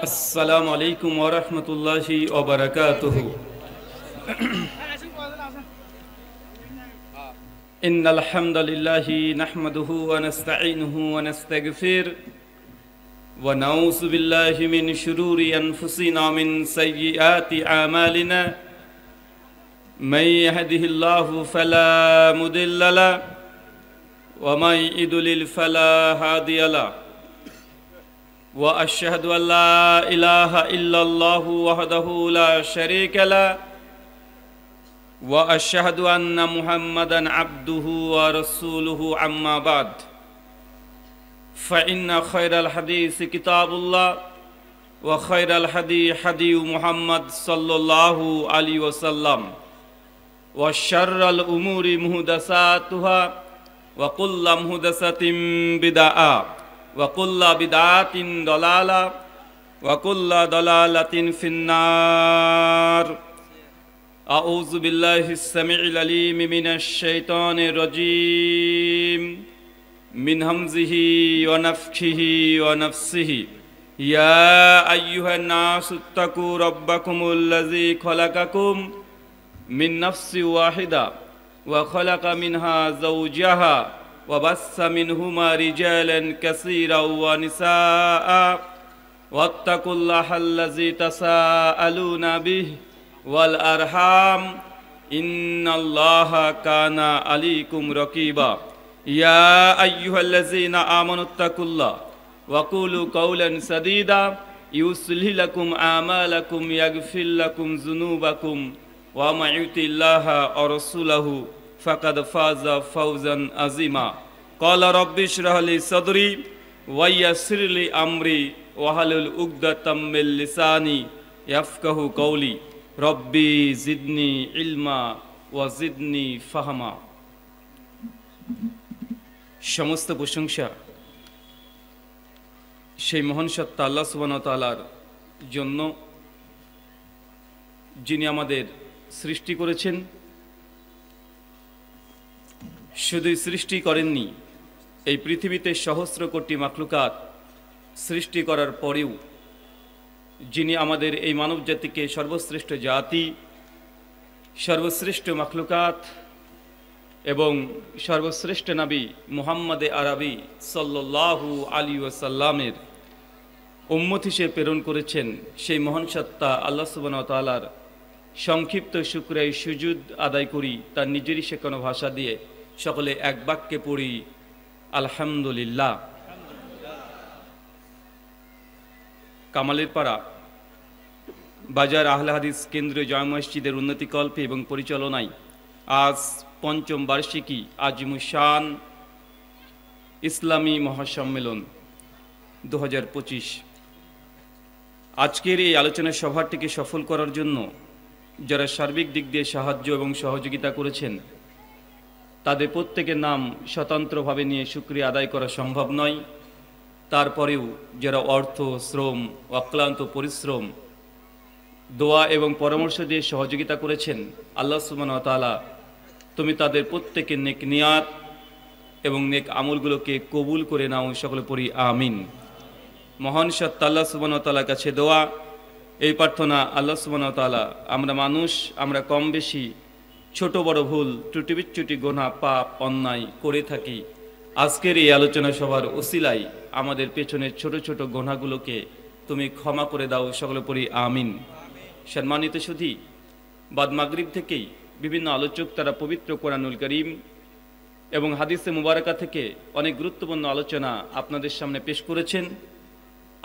আসসালামু আলাইকুম ওয়া রাহমাতুল্লাহি ওয়া বারাকাতুহু। ইন্নাল হামদালিল্লাহি নাহমাদুহু ওয়া নাস্তাঈনুহু ওয়া নাস্তাগফির ওয়া নাউযু বিল্লাহি মিন শুরুরি আনফুসিনা মিন সাইয়্যাতি আমালিনা মান ইয়াহদিহিল্লাহু ফালা মুদিল্লা লাহু ওয়া মান ইউদ্লিল ফালা হাদিয়া লাহু وأشهد أن لا إله إلا الله وحده لا شريك له وأشهد أن محمدا عبده ورسوله أما بعد فإن خير الحديث كتاب الله وخير الهدي هدي محمد صلى الله عليه وسلم وشر الأمور محدثاتها وكل محدثة بدعة وكل بدعة ضلالة وكل ضلالة في النار. أعوذ بالله السميع العليم من الشيطان الرجيم من همزه ونفخه ونفسه. يا أيها الناس اتقوا ربكم الذي خلقكم من نفس واحدة وخلق منها زوجها وبث منهما رجالا كثيرا ونساء واتقوا الله الذي تساءلون به والأرحام إن الله كان عليكم رقيبا. يا أيها الذين آمنوا اتقوا الله وقولوا قولا سديدا يصلح لكم أعمالكم يغفر لكم ذنوبكم ومن يطع الله ورسوله فقد فاز فوزا عظيما. قال رب اشرح لي صدري ويسر لي امري واحلل عقدة من لساني يفقهوا قولي ربي زدني علما وزدني فهما. সমস্ত প্রশংসা সেই মহান সত্তা আল্লাহ সুবহানাহু ওয়া তাআলার জন্য, যিনি আমাদের সৃষ্টি করেছেন। শুধুই সৃষ্টি করেননি, এই পৃথিবীতে সহস্র কোটি মাখলুকাত সৃষ্টি করার পরেও যিনি আমাদের এই মানব জাতিকে সর্বশ্রেষ্ঠ জাতি, সর্বশ্রেষ্ঠ মাখলুকাত এবং সর্বশ্রেষ্ঠ নবী মুহাম্মদে আরবি সাল্লাল্লাহু আলাইহি ওয়াসাল্লামের উম্মত হিসেবে প্রেরণ করেছেন, সেই মহান সত্তা আল্লাহ সুবহানাহু ওয়া তাআলার সংক্ষিপ্ত শুকরিয়া সুজুদ আদায় করি তার নিজেরই শেখানো ভাষা দিয়ে। সকলে এক বাক্যে পড়ি আলহামদুলিল্লাহ। কামালের পাড়া বাজার আহলে হাদিস কেন্দ্রীয় জামে মসজিদের উন্নতিকল্পে এবং পরিচালনায় আজ পঞ্চম বার্ষিকী আজিমুশান ইসলামী মহাসম্মেলন 2025। আজকের এই আলোচনা সভাটিকে সফল করার জন্য যারা সার্বিক দিক দিয়ে সাহায্য এবং সহযোগিতা করেছেন, তাদের প্রত্যেকের নাম স্বতন্ত্রভাবে নিয়ে শুকরিয়া আদায় করা সম্ভব নয়। তারপরেও যারা অর্থ, শ্রম, অক্লান্ত পরিশ্রম, দোয়া এবং পরামর্শ দিয়ে সহযোগিতা করেছেন, আল্লাহ সুবহানাহু ওয়া তাআলা তুমি তাদের প্রত্যেকের নেক নিয়াত এবং নেক আমলগুলোকে কবুল করে নাও। সকলে পড়ি আমিন। মহান সত্তা আল্লাহ সুবহানাহু ওয়া তাআলার কাছে দোয়া, এই প্রার্থনা, আল্লাহ সুবহানাহু ওয়া তাআলা আমরা মানুষ, আমরা কম বেশি ছোট বড় ভুল ত্রুটি বিচ্যুতি গুনাহ পাপ অন্যায় করে থাকি। আজকের এই আলোচনা সভার ওসিলায় আমাদের পেছনের ছোট ছোট গুনাহগুলোকে তুমি ক্ষমা করে দাও। সকলে পড়ি আমিন। সম্মানিত সুধী, বাদ মাগরিব থেকেই বিভিন্ন আলোচক তারা পবিত্র কোরআনুল কারীম এবং হাদিসে মুবারাকা থেকে অনেক গুরুত্বপূর্ণ আলোচনা আপনাদের সামনে পেশ করেছেন।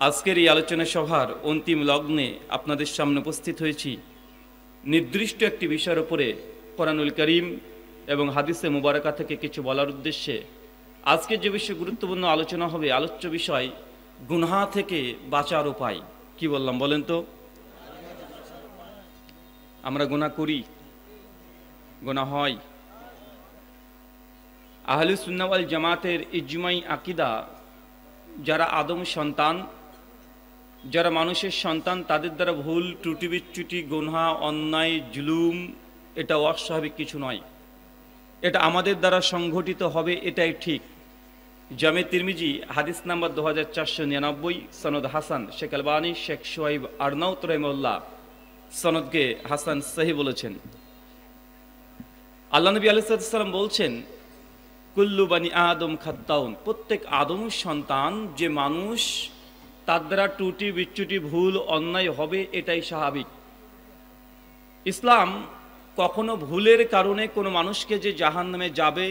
আজকের এই আলোচনা সভার অন্তিম লগ্নে আপনাদের সামনে উপস্থিত হয়েছি নির্দিষ্ট একটি বিষয়ের উপরে কোরআনুল কারীম এবং হাদিসে মুবারাকা থেকে কিছু বলার উদ্দেশ্যে। আজকে যে বিষয়ে গুরুত্বপূর্ণ আলোচনা হবে, আলোচ্য বিষয় গুনাহ থেকে বাঁচার উপায়। কি বললাম বলেন তো? আমরা গুনাহ করি, গুনাহ হয়। আহলুস সুন্নাহ ওয়াল জামাতের ইজমাই আকীদা, যারা আদম সন্তান, যারা মানুষের সন্তান, তাদের দ্বারা ভুল ত্রুটি বিচ্যুতি গুনাহ অন্যায় জুলুম এটা অস্বাভাবিক কিছু নয়। এটা আমাদের দ্বারা সংঘটিত হবে, এটাই ঠিক। জামে তিরমিজি হাদিস নাম্বার 2499, সনদ হাসান। শেখ আলবানী, শেখ শোয়াইব আরনাউত রহিমাহুল্লাহ সনদকে হাসান সহি বলেছেন। আল্লাহ নবী আলাইহিস সালাম বলছেন, কুল্লু বানি আদম খাত্তাউন, প্রত্যেক আদম সন্তান যে মানুষ, তার দ্বারা ত্রুটি বিচ্যুতি ভুল অন্যায় হবে, এটাই স্বাভাবিক। ইসলাম কখনো ভুলের কারণে কোনো মানুষকে যে জাহান্নামে যাবে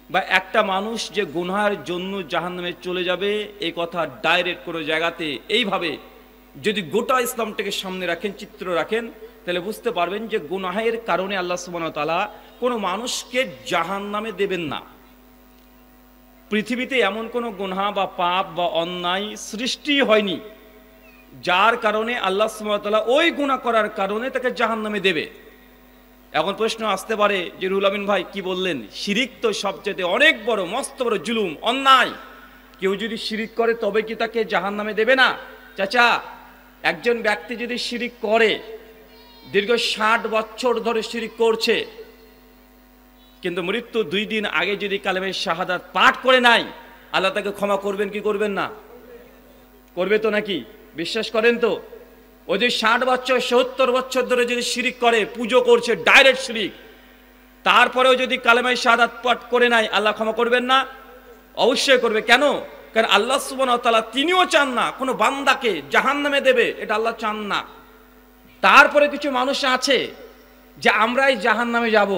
বা একটা মানুষ যে গুনাহের জন্য জাহান্নামে চলে যাবে এই কথা ডাইরেক্ট কোনো জায়গাতে এইভাবে যদি গোটা ইসলামটাকে সামনে রাখেন, চিত্র রাখেন, তাহলে বুঝতে পারবেন যে গুনাহের কারণে আল্লাহ সুবহানাহু ওয়া তাআলা কোনো মানুষকে জাহান্নামে দেবেন না। পৃথিবীতে এমন কোনো গুনাহ বা পাপ বা অন্যায় সৃষ্টি হয়নি যার কারণে আল্লাহ সুবহানাহু ওয়া তাআলা ওই গুনাহ করার কারণে তাকে জাহান্নামে দেবে। এখন প্রশ্ন আসতে পারে যে রুহুল আমিন ভাই কি বললেন, শিরিক তো সবচেয়ে অনেক বড়, মস্ত বড় জুলুম, অন্যায়। কেউ যদি শিরিক করে তবে কি তাকে জাহান্নামে দেবে না? চাচা, একজন ব্যক্তি যদি শিরিক করে, দীর্ঘ 60 বছর ধরে শিরিক করছে, কিন্তু মৃত্যু 2 দিন আগে যদি কালেমে শাহাদাত পাঠ করে নাই, আল্লাহ তাকে ক্ষমা করবেন কি করবেন না? করবে তো নাকি? বিশ্বাস করেন তো? ওই যে 60 বছর 70 বছর ধরে যদি শিরিক করে, পুজো করছে, ডাইরেক্ট শিরিক, তারপরেও যদি কালেমে শাহাদাত পাঠ করে নাই, আল্লাহ ক্ষমা করবেন না? অবশ্যই করবে। কেন? কারণ আল্লাহ সুবহানাহু ওয়া তাআলা তিনিও চান না কোনো বান্দাকে জাহান্নামে দেবে, এটা আল্লাহ চান না। তারপরে কিছু মানুষ আছে যে আমরাই জাহান্নামে যাব।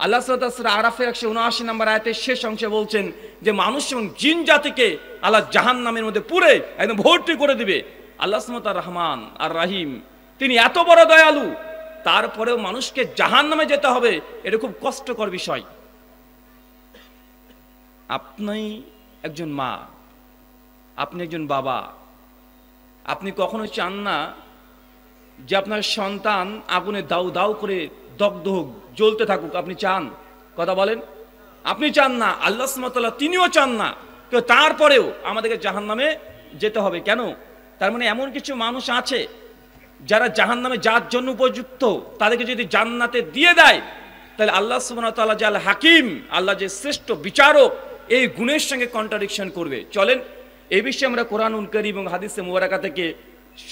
আল্লাহ সুবহানাহু ওয়া তাআলা সূরা আরাফের 179 নম্বর আয়াতের শেষ অংশে বলছেন যে মানুষ এবং জিন জাতিকে আল্লাহ জাহান্নামের মধ্যে পুরে একদম ভর্তি করে দিবে। আল্লাহ সুবহানাহু ওয়া তাআলা রহমান আর রহিম, তিনি এত বড় দয়ালু, তারপরেও মানুষকে জাহান্নামে যেতে হবে, এটা খুব কষ্টকর বিষয়। আপনি একজন মা, আপনি একজন বাবা, আপনি কখনো চান না যে আপনার সন্তান আগুনে দাউ দাউ করে দগ্ধ হোক, জ্বলতে থাকুক? আপনি চান? কথা বলেন। আপনি চান না, আল্লাহ সুবহানাহু ওয়া তাআলা তিনিও চান না, কিন্তু তারপরেও আমাদেরকে জাহান্নামে যেতে হবে। কেন? তার মানে এমন কিছু মানুষ আছে যারা জাহান্নামে যার জন্য উপযুক্ত, তাদেরকে যদি জান্নাতে দিয়ে দেয়, তাহলে আল্লাহ সুবহানাহু ওয়া তাআলা যে আল হাকিম, আল্লাহ যে শ্রেষ্ঠ বিচারক, এই গুণের সঙ্গে কন্ট্রাডিকশন করবে। চলেন এই বিষয়ে আমরা কোরআনুল কারীম এবং হাদিসে মুবারাকা থেকে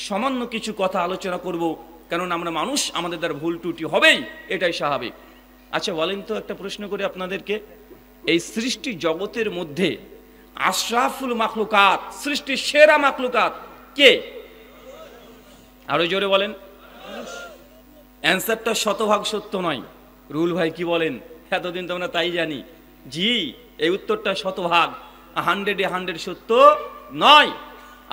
সামান্য কিছু কথা আলোচনা করব, কারণ আমরা মানুষ, আমাদের দ্বারা ভুল ত্রুটি হবেই, এটাই স্বাভাবিক। আচ্ছা বলেন তো, একটা প্রশ্ন করি আপনাদেরকে, এই সৃষ্টি জগতের মধ্যে আশরাফুল মাখলুকাত, সৃষ্টির সেরা মাখলুকাত কে? আরো জোরে বলেন। অ্যান্সারটা শতভাগ সত্য নয়। রুল ভাই কি বলেন? এতদিন তো আমরা তাই জানি। জি, এই উত্তরটা শতভাগ 100 সত্য নয়।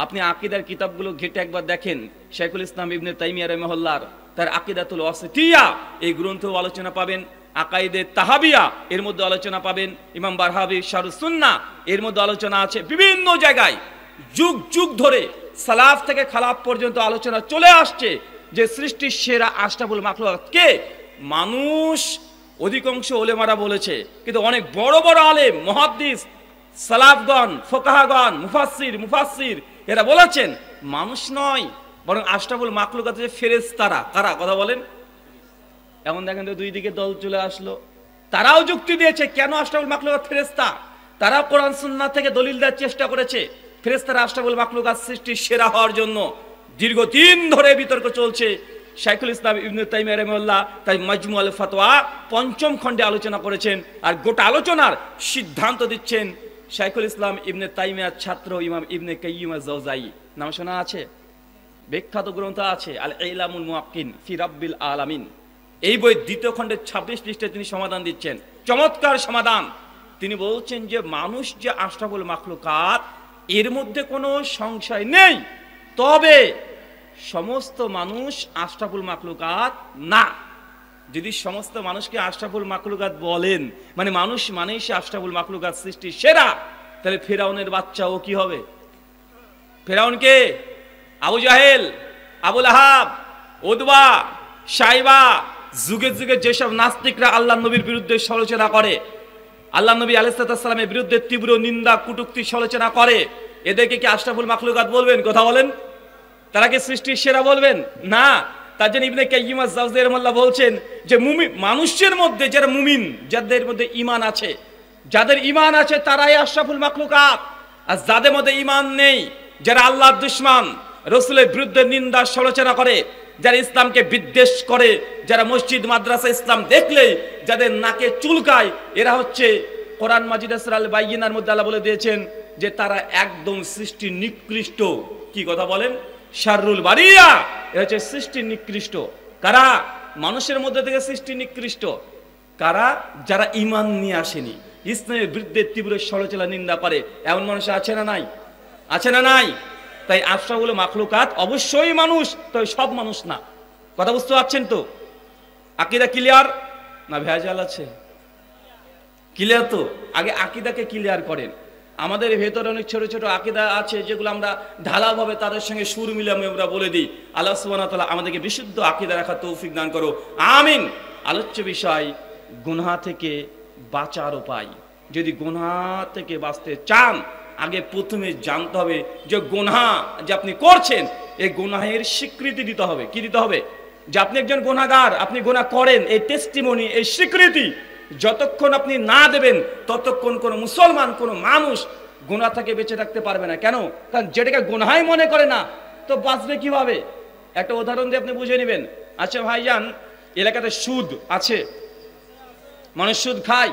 আপনি আকীদার কিতাবগুলো ঘেটে একবার দেখেন, শাইখুল ইসলাম ইবনে তাইমিয়া রাহিমাহুল্লাহর তার আকীদাতুল ওয়াসিতিয়া এই গ্রন্থেও আলোচনা পাবেন, আকাইদে তাহাবিয়া এর মধ্যে আলোচনা পাবেন, ইমাম বারহাবি শারহুস সুন্নাহ এর মধ্যে আলোচনা আছে। বিভিন্ন জায়গায় যুগ যুগ ধরে সালাফ থেকে খালাফ পর্যন্ত আলোচনা চলে আসছে যে সৃষ্টির সেরা আশরাফুল মাখলুকাত কে? মানুষ। অধিকাংশ ওলেমারা বলেছে, কিন্তু অনেক বড় বড় আলেম, মুহাদ্দিস, সালাফগণ, ফোকাহাগণ, মুফাসসির এরা বলেছেন মানুষ নয়, বরং আশরাফুল মাখলুকাত যে ফেরেশতারা। কারা? কথা বলেন। এখন দেখেন তো দুই দিকে দল চলে আসলো। তারাও যুক্তি দিয়েছে কেন আশরাফুল মাখলুকাত ফেরেশতা। তারা কোরআন সুন্নাহ থেকে দলিল দেওয়ার চেষ্টা করেছে ফেরেশতারা আশরাফুল মাখলুকাত সৃষ্টির সেরা হওয়ার জন্য। দীর্ঘদিন ধরে বিতর্ক চলছে। শাইখুল ইসলাম ইবনে তাইমিয়া রাহিমাহুল্লাহ তাই মাজমু আল ফাতোয়া 5ম খণ্ডে আলোচনা করেছেন, আর গোটা আলোচনার সিদ্ধান্ত দিচ্ছেন শাইখুল ইসলাম ইবনে তাইমিয়ার ছাত্র ইমাম ইবনে কাইয়্যিম আয-যাওজাই। নাম শোনা আছে? বিখ্যাত গ্রন্থ আছে আল ইলামুল মুওয়াক্কিন ফি রাব্বিল আলামিন। এই বই 2য় খণ্ডের 26 পৃষ্ঠায় তিনি সমাধান দিচ্ছেন, চমৎকার সমাধান। তিনি বলছেন যে মানুষ যে আশরাফুল মাখলুকাত, এর মধ্যে কোনো সংশয় নেই, তবে সমস্ত মানুষ আশরাফুল মাখলুকাত না। যদি সমস্ত মানুষকে আশরাফুল মাখলুকাত বলেন, মানে মানুষ মানেই সে আশরাফুল মাখলুকাত, সৃষ্টির সেরা, তাহলে ফেরাউনের বাচ্চা ও কি হবে? ফেরাউনকে আবু জাহেল, আবু লাহাব, উতবা, শাইবা, যুগে যুগে যেসব নাস্তিকরা আল্লাহ নবীর বিরুদ্ধে সমালোচনা করে, আল্লাহ নবী আলাইহিস সালামের বিরুদ্ধে তীব্র নিন্দা কটূক্তি সমালোচনা করে, এদেরকে কি আশরাফুল মাখলুকাত বলবেন? কথা বলেন। তারা কি সৃষ্টির সেরা বলবেন? না। তার জন্য ইবনে কাইয়্যিম আয-যাওজাই রাহিমাহুল্লাহ বলছেন যে মানুষের মধ্যে যারা মুমিন, যাদের মধ্যে ঈমান আছে, যাদের ঈমান আছে তারাই আশরাফুল মাখলুকাত। আর যাদের মধ্যে ঈমান নেই, যারা আল্লাহর দুশমন, রাসূলের বিরুদ্ধে নিন্দা সমালোচনা করে, যারা ইসলামকে বিদ্বেষ করে, যারা মসজিদ মাদ্রাসা ইসলাম দেখলেই যাদের নাকে চুলকায়, এরা হচ্ছে কোরআন মাজিদের সূরা আল বাইয়িনার মধ্যে আল্লাহ বলে দিয়েছেন যে তারা একদম সৃষ্টি নিকৃষ্ট। কি কথা বলেন? শাররুল বারিয়া, এরা হচ্ছে সৃষ্টি নিকৃষ্ট। কারা? মানুষের মধ্যে থেকে সৃষ্টি নিকৃষ্ট কারা? যারা ঈমান নিয়ে আসেনি, ইসলামের বিরুদ্ধে তীব্র সমালোচনা নিন্দা করে। এমন মানুষ আছে না নাই? আছে না নাই? তাই আশরাফুল মাখলুকাত অবশ্যই মানুষ, তবে সব মানুষ না। কথা বুঝতে পারছেন তো? আকীদা ক্লিয়ার না ভেজাল আছে? ক্লিয়ার তো? আগে আকীদাকে ক্লিয়ার করেন। আমাদের ভেতরে অনেক ছোট ছোট আকীদা আছে যেগুলো আমরা ঢালাভাবে তাদের সঙ্গে সুর মিলিয়ে আমরা বলে দিই। আল্লাহ সুবহানাহু ওয়া তাআলা আমাদেরকে বিশুদ্ধ আকীদা রাখার তৌফিক দান করো, আমিন। আলোচ্য বিষয় গুনাহ থেকে বাঁচার উপায়। যদি গুনাহ থেকে বাঁচতে চান, আগে প্রথমে জানতে হবে যে গুনাহ যে আপনি করছেন, এই গুনাহের স্বীকৃতি দিতে হবে। কি দিতে হবে? যে আপনি একজন গুনাহগার, আপনি গুনাহ করেন, এই টেস্টিমনি, এই স্বীকৃতি যতক্ষণ আপনি না দেবেন ততক্ষণ কোন মুসলমান, কোন মানুষ গুনাহ থেকে বেঁচে থাকতে পারবে না। কেন? কারণ যেটাকে গুনাহই মনে করে না তো বাঁচবে কিভাবে? একটা উদাহরণ দিয়ে আপনি বুঝে নেবেন। আচ্ছা ভাইজান, এলাকাতে সুদ আছে, মানুষ সুদ খায়।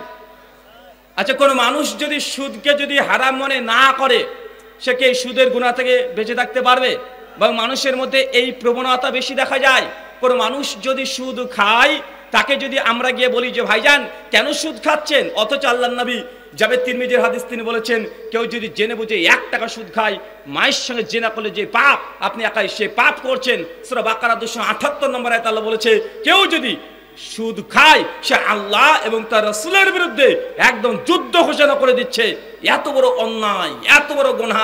আচ্ছা, কোন মানুষ যদি সুদকে যদি হারাম মনে না করে, সে কি এই সুদের গুনাহ থেকে বেঁচে থাকতে পারবে? বা মানুষের মধ্যে এই প্রবণতা বেশি দেখা যায়। কোন মানুষ যদি সুদ খায়, তাকে যদি আমরা গিয়ে বলি যে ভাইজান কেন সুদ খাচ্ছেন, অথচ আল্লাহর নবী যাবে তিরমিজির হাদিস তিনি বলেছেন কেউ যদি জেনে বুঝে 1 টাকা সুদ খায়, মায়ের সঙ্গে জেনা করলে যে পাপ আপনি একাই সে পাপ করছেন। সূরা বাকারা 278 নম্বর আয়াতে আল্লাহ বলেছে কেউ যদি সুদ খায় সে আল্লাহ এবং তার রাসূলের বিরুদ্ধে একদম যুদ্ধ ঘোষণা করে দিচ্ছে। এত বড় অন্যায়, এত বড় গুনাহ।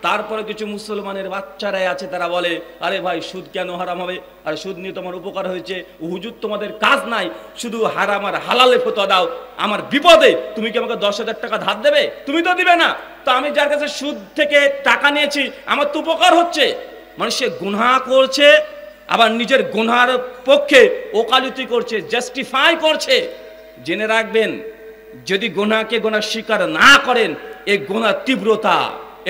তারপরে কিছু মুসলমানের বাচ্চারাই আছে, তারা বলে আরে ভাই সুদ কেন হারাম হবে? আর সুদ নিয়ে তোমার উপকার হয়েছে, হুজুর তোমাদের কাজ নাই, শুধু হারাম আর হালালে ফতোয়া দাও। আমার বিপদে তুমি কি আমাকে 10,000 টাকা ধার দেবে? তুমি তো দিবে না, তো আমি যার কাছে সুদ থেকে টাকা নিয়েছি আমার তো উপকার হচ্ছে। মানে সে গুনাহ করছে, আবার নিজের গুনার পক্ষে ওকালতি করছে, জাস্টিফাই করছে। জেনে রাখবেন, যদি গুনাহকে গুনাহ স্বীকার না করেন, এই গুনাহ তীব্রতা,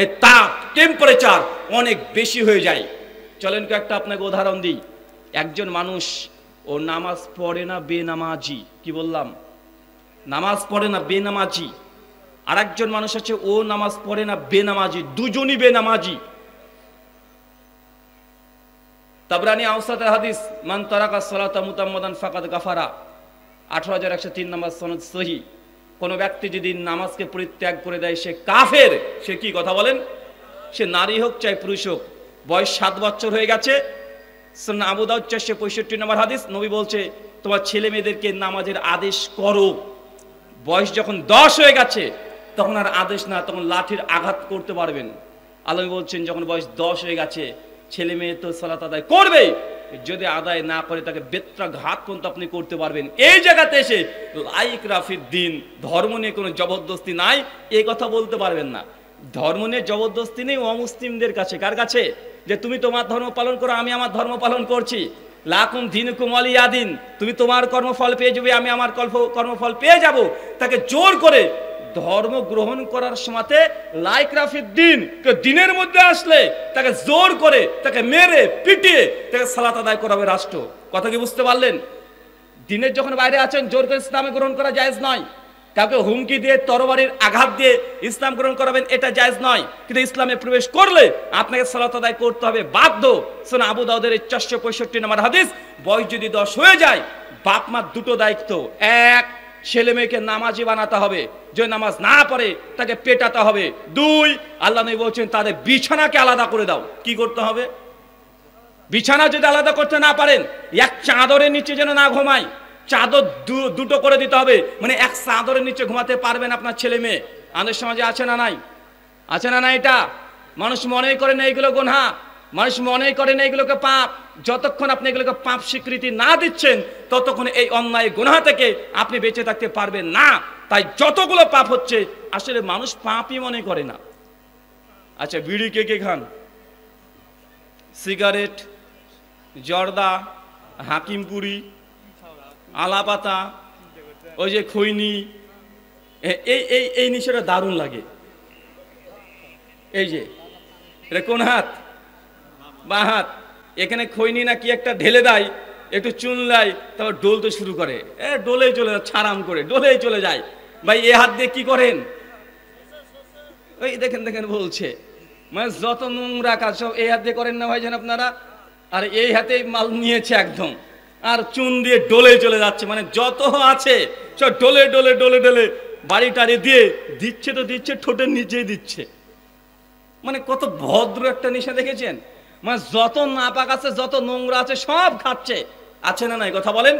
এই তাপ, টেম্পারেচার অনেক বেশি হয়ে যায়। চলেন একটা আপনাকে উদাহরণ দিই। একজন মানুষ ও নামাজ পড়ে না, বেনামাজি। কি বললাম? নামাজ পড়ে না, বেনামাজি। আর একজন মানুষ আছে ও নামাজ পড়ে না, বেনামাজি, দুজনই বেনামাজি। তাবরানি আওসাতের হাদিস, মান তারাকা সালাতা মুতাম্মাদান ফাকাদ গাফারা, 18103 নম্বর সনদ সহিহ। কোন ব্যক্তি যদি নামাজকে পরিত্যাগ করে দেয় সে কাফের। সে কি কথা বলেন? সে নারী হোক চাই পুরুষ হোক, বয়স 7 বছর হয়ে গেছে। সুনান আবু দাউদ 465 নম্বর হাদিস, নবী বলছে তোমার ছেলে মেয়েদেরকে নামাজের আদেশ করো। বয়স যখন 10 হয়ে গেছে তখন আর আদেশ না, তখন লাঠির আঘাত করতে পারবেন। আল্লাহ বলছেন যখন বয়স 10 হয়ে গেছে ছেলে মেয়ে তো সালাত আদায় করবে, যদি আদায় না করে তাকে বেত্রাঘাত পর্যন্ত আপনি করতে পারবেন। এই জায়গাতে এসে লাইক রাফির দিন, ধর্ম নিয়ে কোনো জবরদস্তি নাই, এই কথা বলতে পারবেন না। ধর্ম নিয়ে জবরদস্তি নেই অমুসলিমদের কাছে। কার কাছে? যে তুমি তোমার ধর্ম পালন করো, আমি আমার ধর্ম পালন করছি। লাকুম দীনুকুম ওয়ালিয়া দিন, তুমি তোমার কর্মফল পেয়ে যাবে, আমি আমার কর্মফল পেয়ে যাব। তাকে জোর করে ধর্ম গ্রহণ করার সময়তে লাইক রাফির দিন, দিনের মধ্যে আসলে তাকে জোর করে, তাকে মেরে পিটিয়ে তাকে সালাত আদায় করাবে রাষ্ট্র। কথা কি বুঝতে পারলেন? দিনের যখন বাইরে আছেন জোর করে ইসলামে গ্রহণ করা জায়েজ নয়। কাউকে হুমকি দিয়ে, তরবারির আঘাত দিয়ে ইসলাম গ্রহণ করাবেন, এটা জায়েজ নয়। কিন্তু ইসলামে প্রবেশ করলে আপনাকে সালাত আদায় করতে হবে বাধ্য। সুনান আবু দাউদের 465 নম্বর হাদিস, বয়স যদি 10 হয়ে যায় বাপ মার দুটো দায়িত্ব। এক, ছেলে মেয়েকে নামাজি বানাতে হবে, যে নামাজ না পড়ে তাকে পেটাতে হবে। 2, আল্লাহ নবী বলছেন তাদের বিছানাকে আলাদা করে দাও। কি করতে হবে? বিছানা যদি আলাদা করতে না পারেন, এক চাদরের নিচে যেন না ঘুমায়, চাদর দুটো করে দিতে হবে। মানে এক চাদরের নিচে ঘুমাতে পারবেন আপনার ছেলে মেয়ে। আমাদের সমাজে আছে না নাই? আছে না নাই? এটা মানুষ মনে করে না এগুলো গুনাহ, মানুষ মনে করে না এগুলোকে পাপ। যতক্ষণ আপনি এগুলোকে পাপ স্বীকৃতি না দিচ্ছেন ততক্ষণ এই অন্যায় গুনাহ থেকে আপনি বেঁচে থাকতে পারবেন না। তাই যতগুলো পাপ হচ্ছে আসলে মানুষ পাপই মনে করে না। আচ্ছা, বিড়ি কে কে খান? সিগারেট, জর্দা, হাকিমপুরি, আলাপাতা, ওই যে খৈনি, এই এই এই নিশাটা দারুণ লাগে। এই যে এটা কোন হাত? বা হাত। এখানে খৈনি না কি একটা ঢেলে দেয়, একটু চুনলাই, তারপর ডোলতে শুরু করে, ডোলেই চলে যায়, ছাড়াম করে ডোলেই চলে যায়। ভাই এ হাত দিয়ে কি করেন? ওই দেখেন দেখেন বলছে, মানে যত নোংরা কাজ সব এই হাত দিয়ে করেন না ভাইজান আপনারা? আর এই হাতেই মাল নিয়েছে একদম, আর চুন দিয়ে ডোলে চলে যাচ্ছে, মানে যত আছে সব ডোলে ডোলে ডোলে ডোলে বাড়ি টাড়ি দিয়ে দিচ্ছে, তো দিচ্ছে ঠোঁটের নিচেই দিচ্ছে। মানে কত ভদ্র একটা নেশা দেখেছেন? মানে যত নাপাক আছে, যত নোংরা আছে সব খাচ্ছে। আছে না নাই কথা বলেন?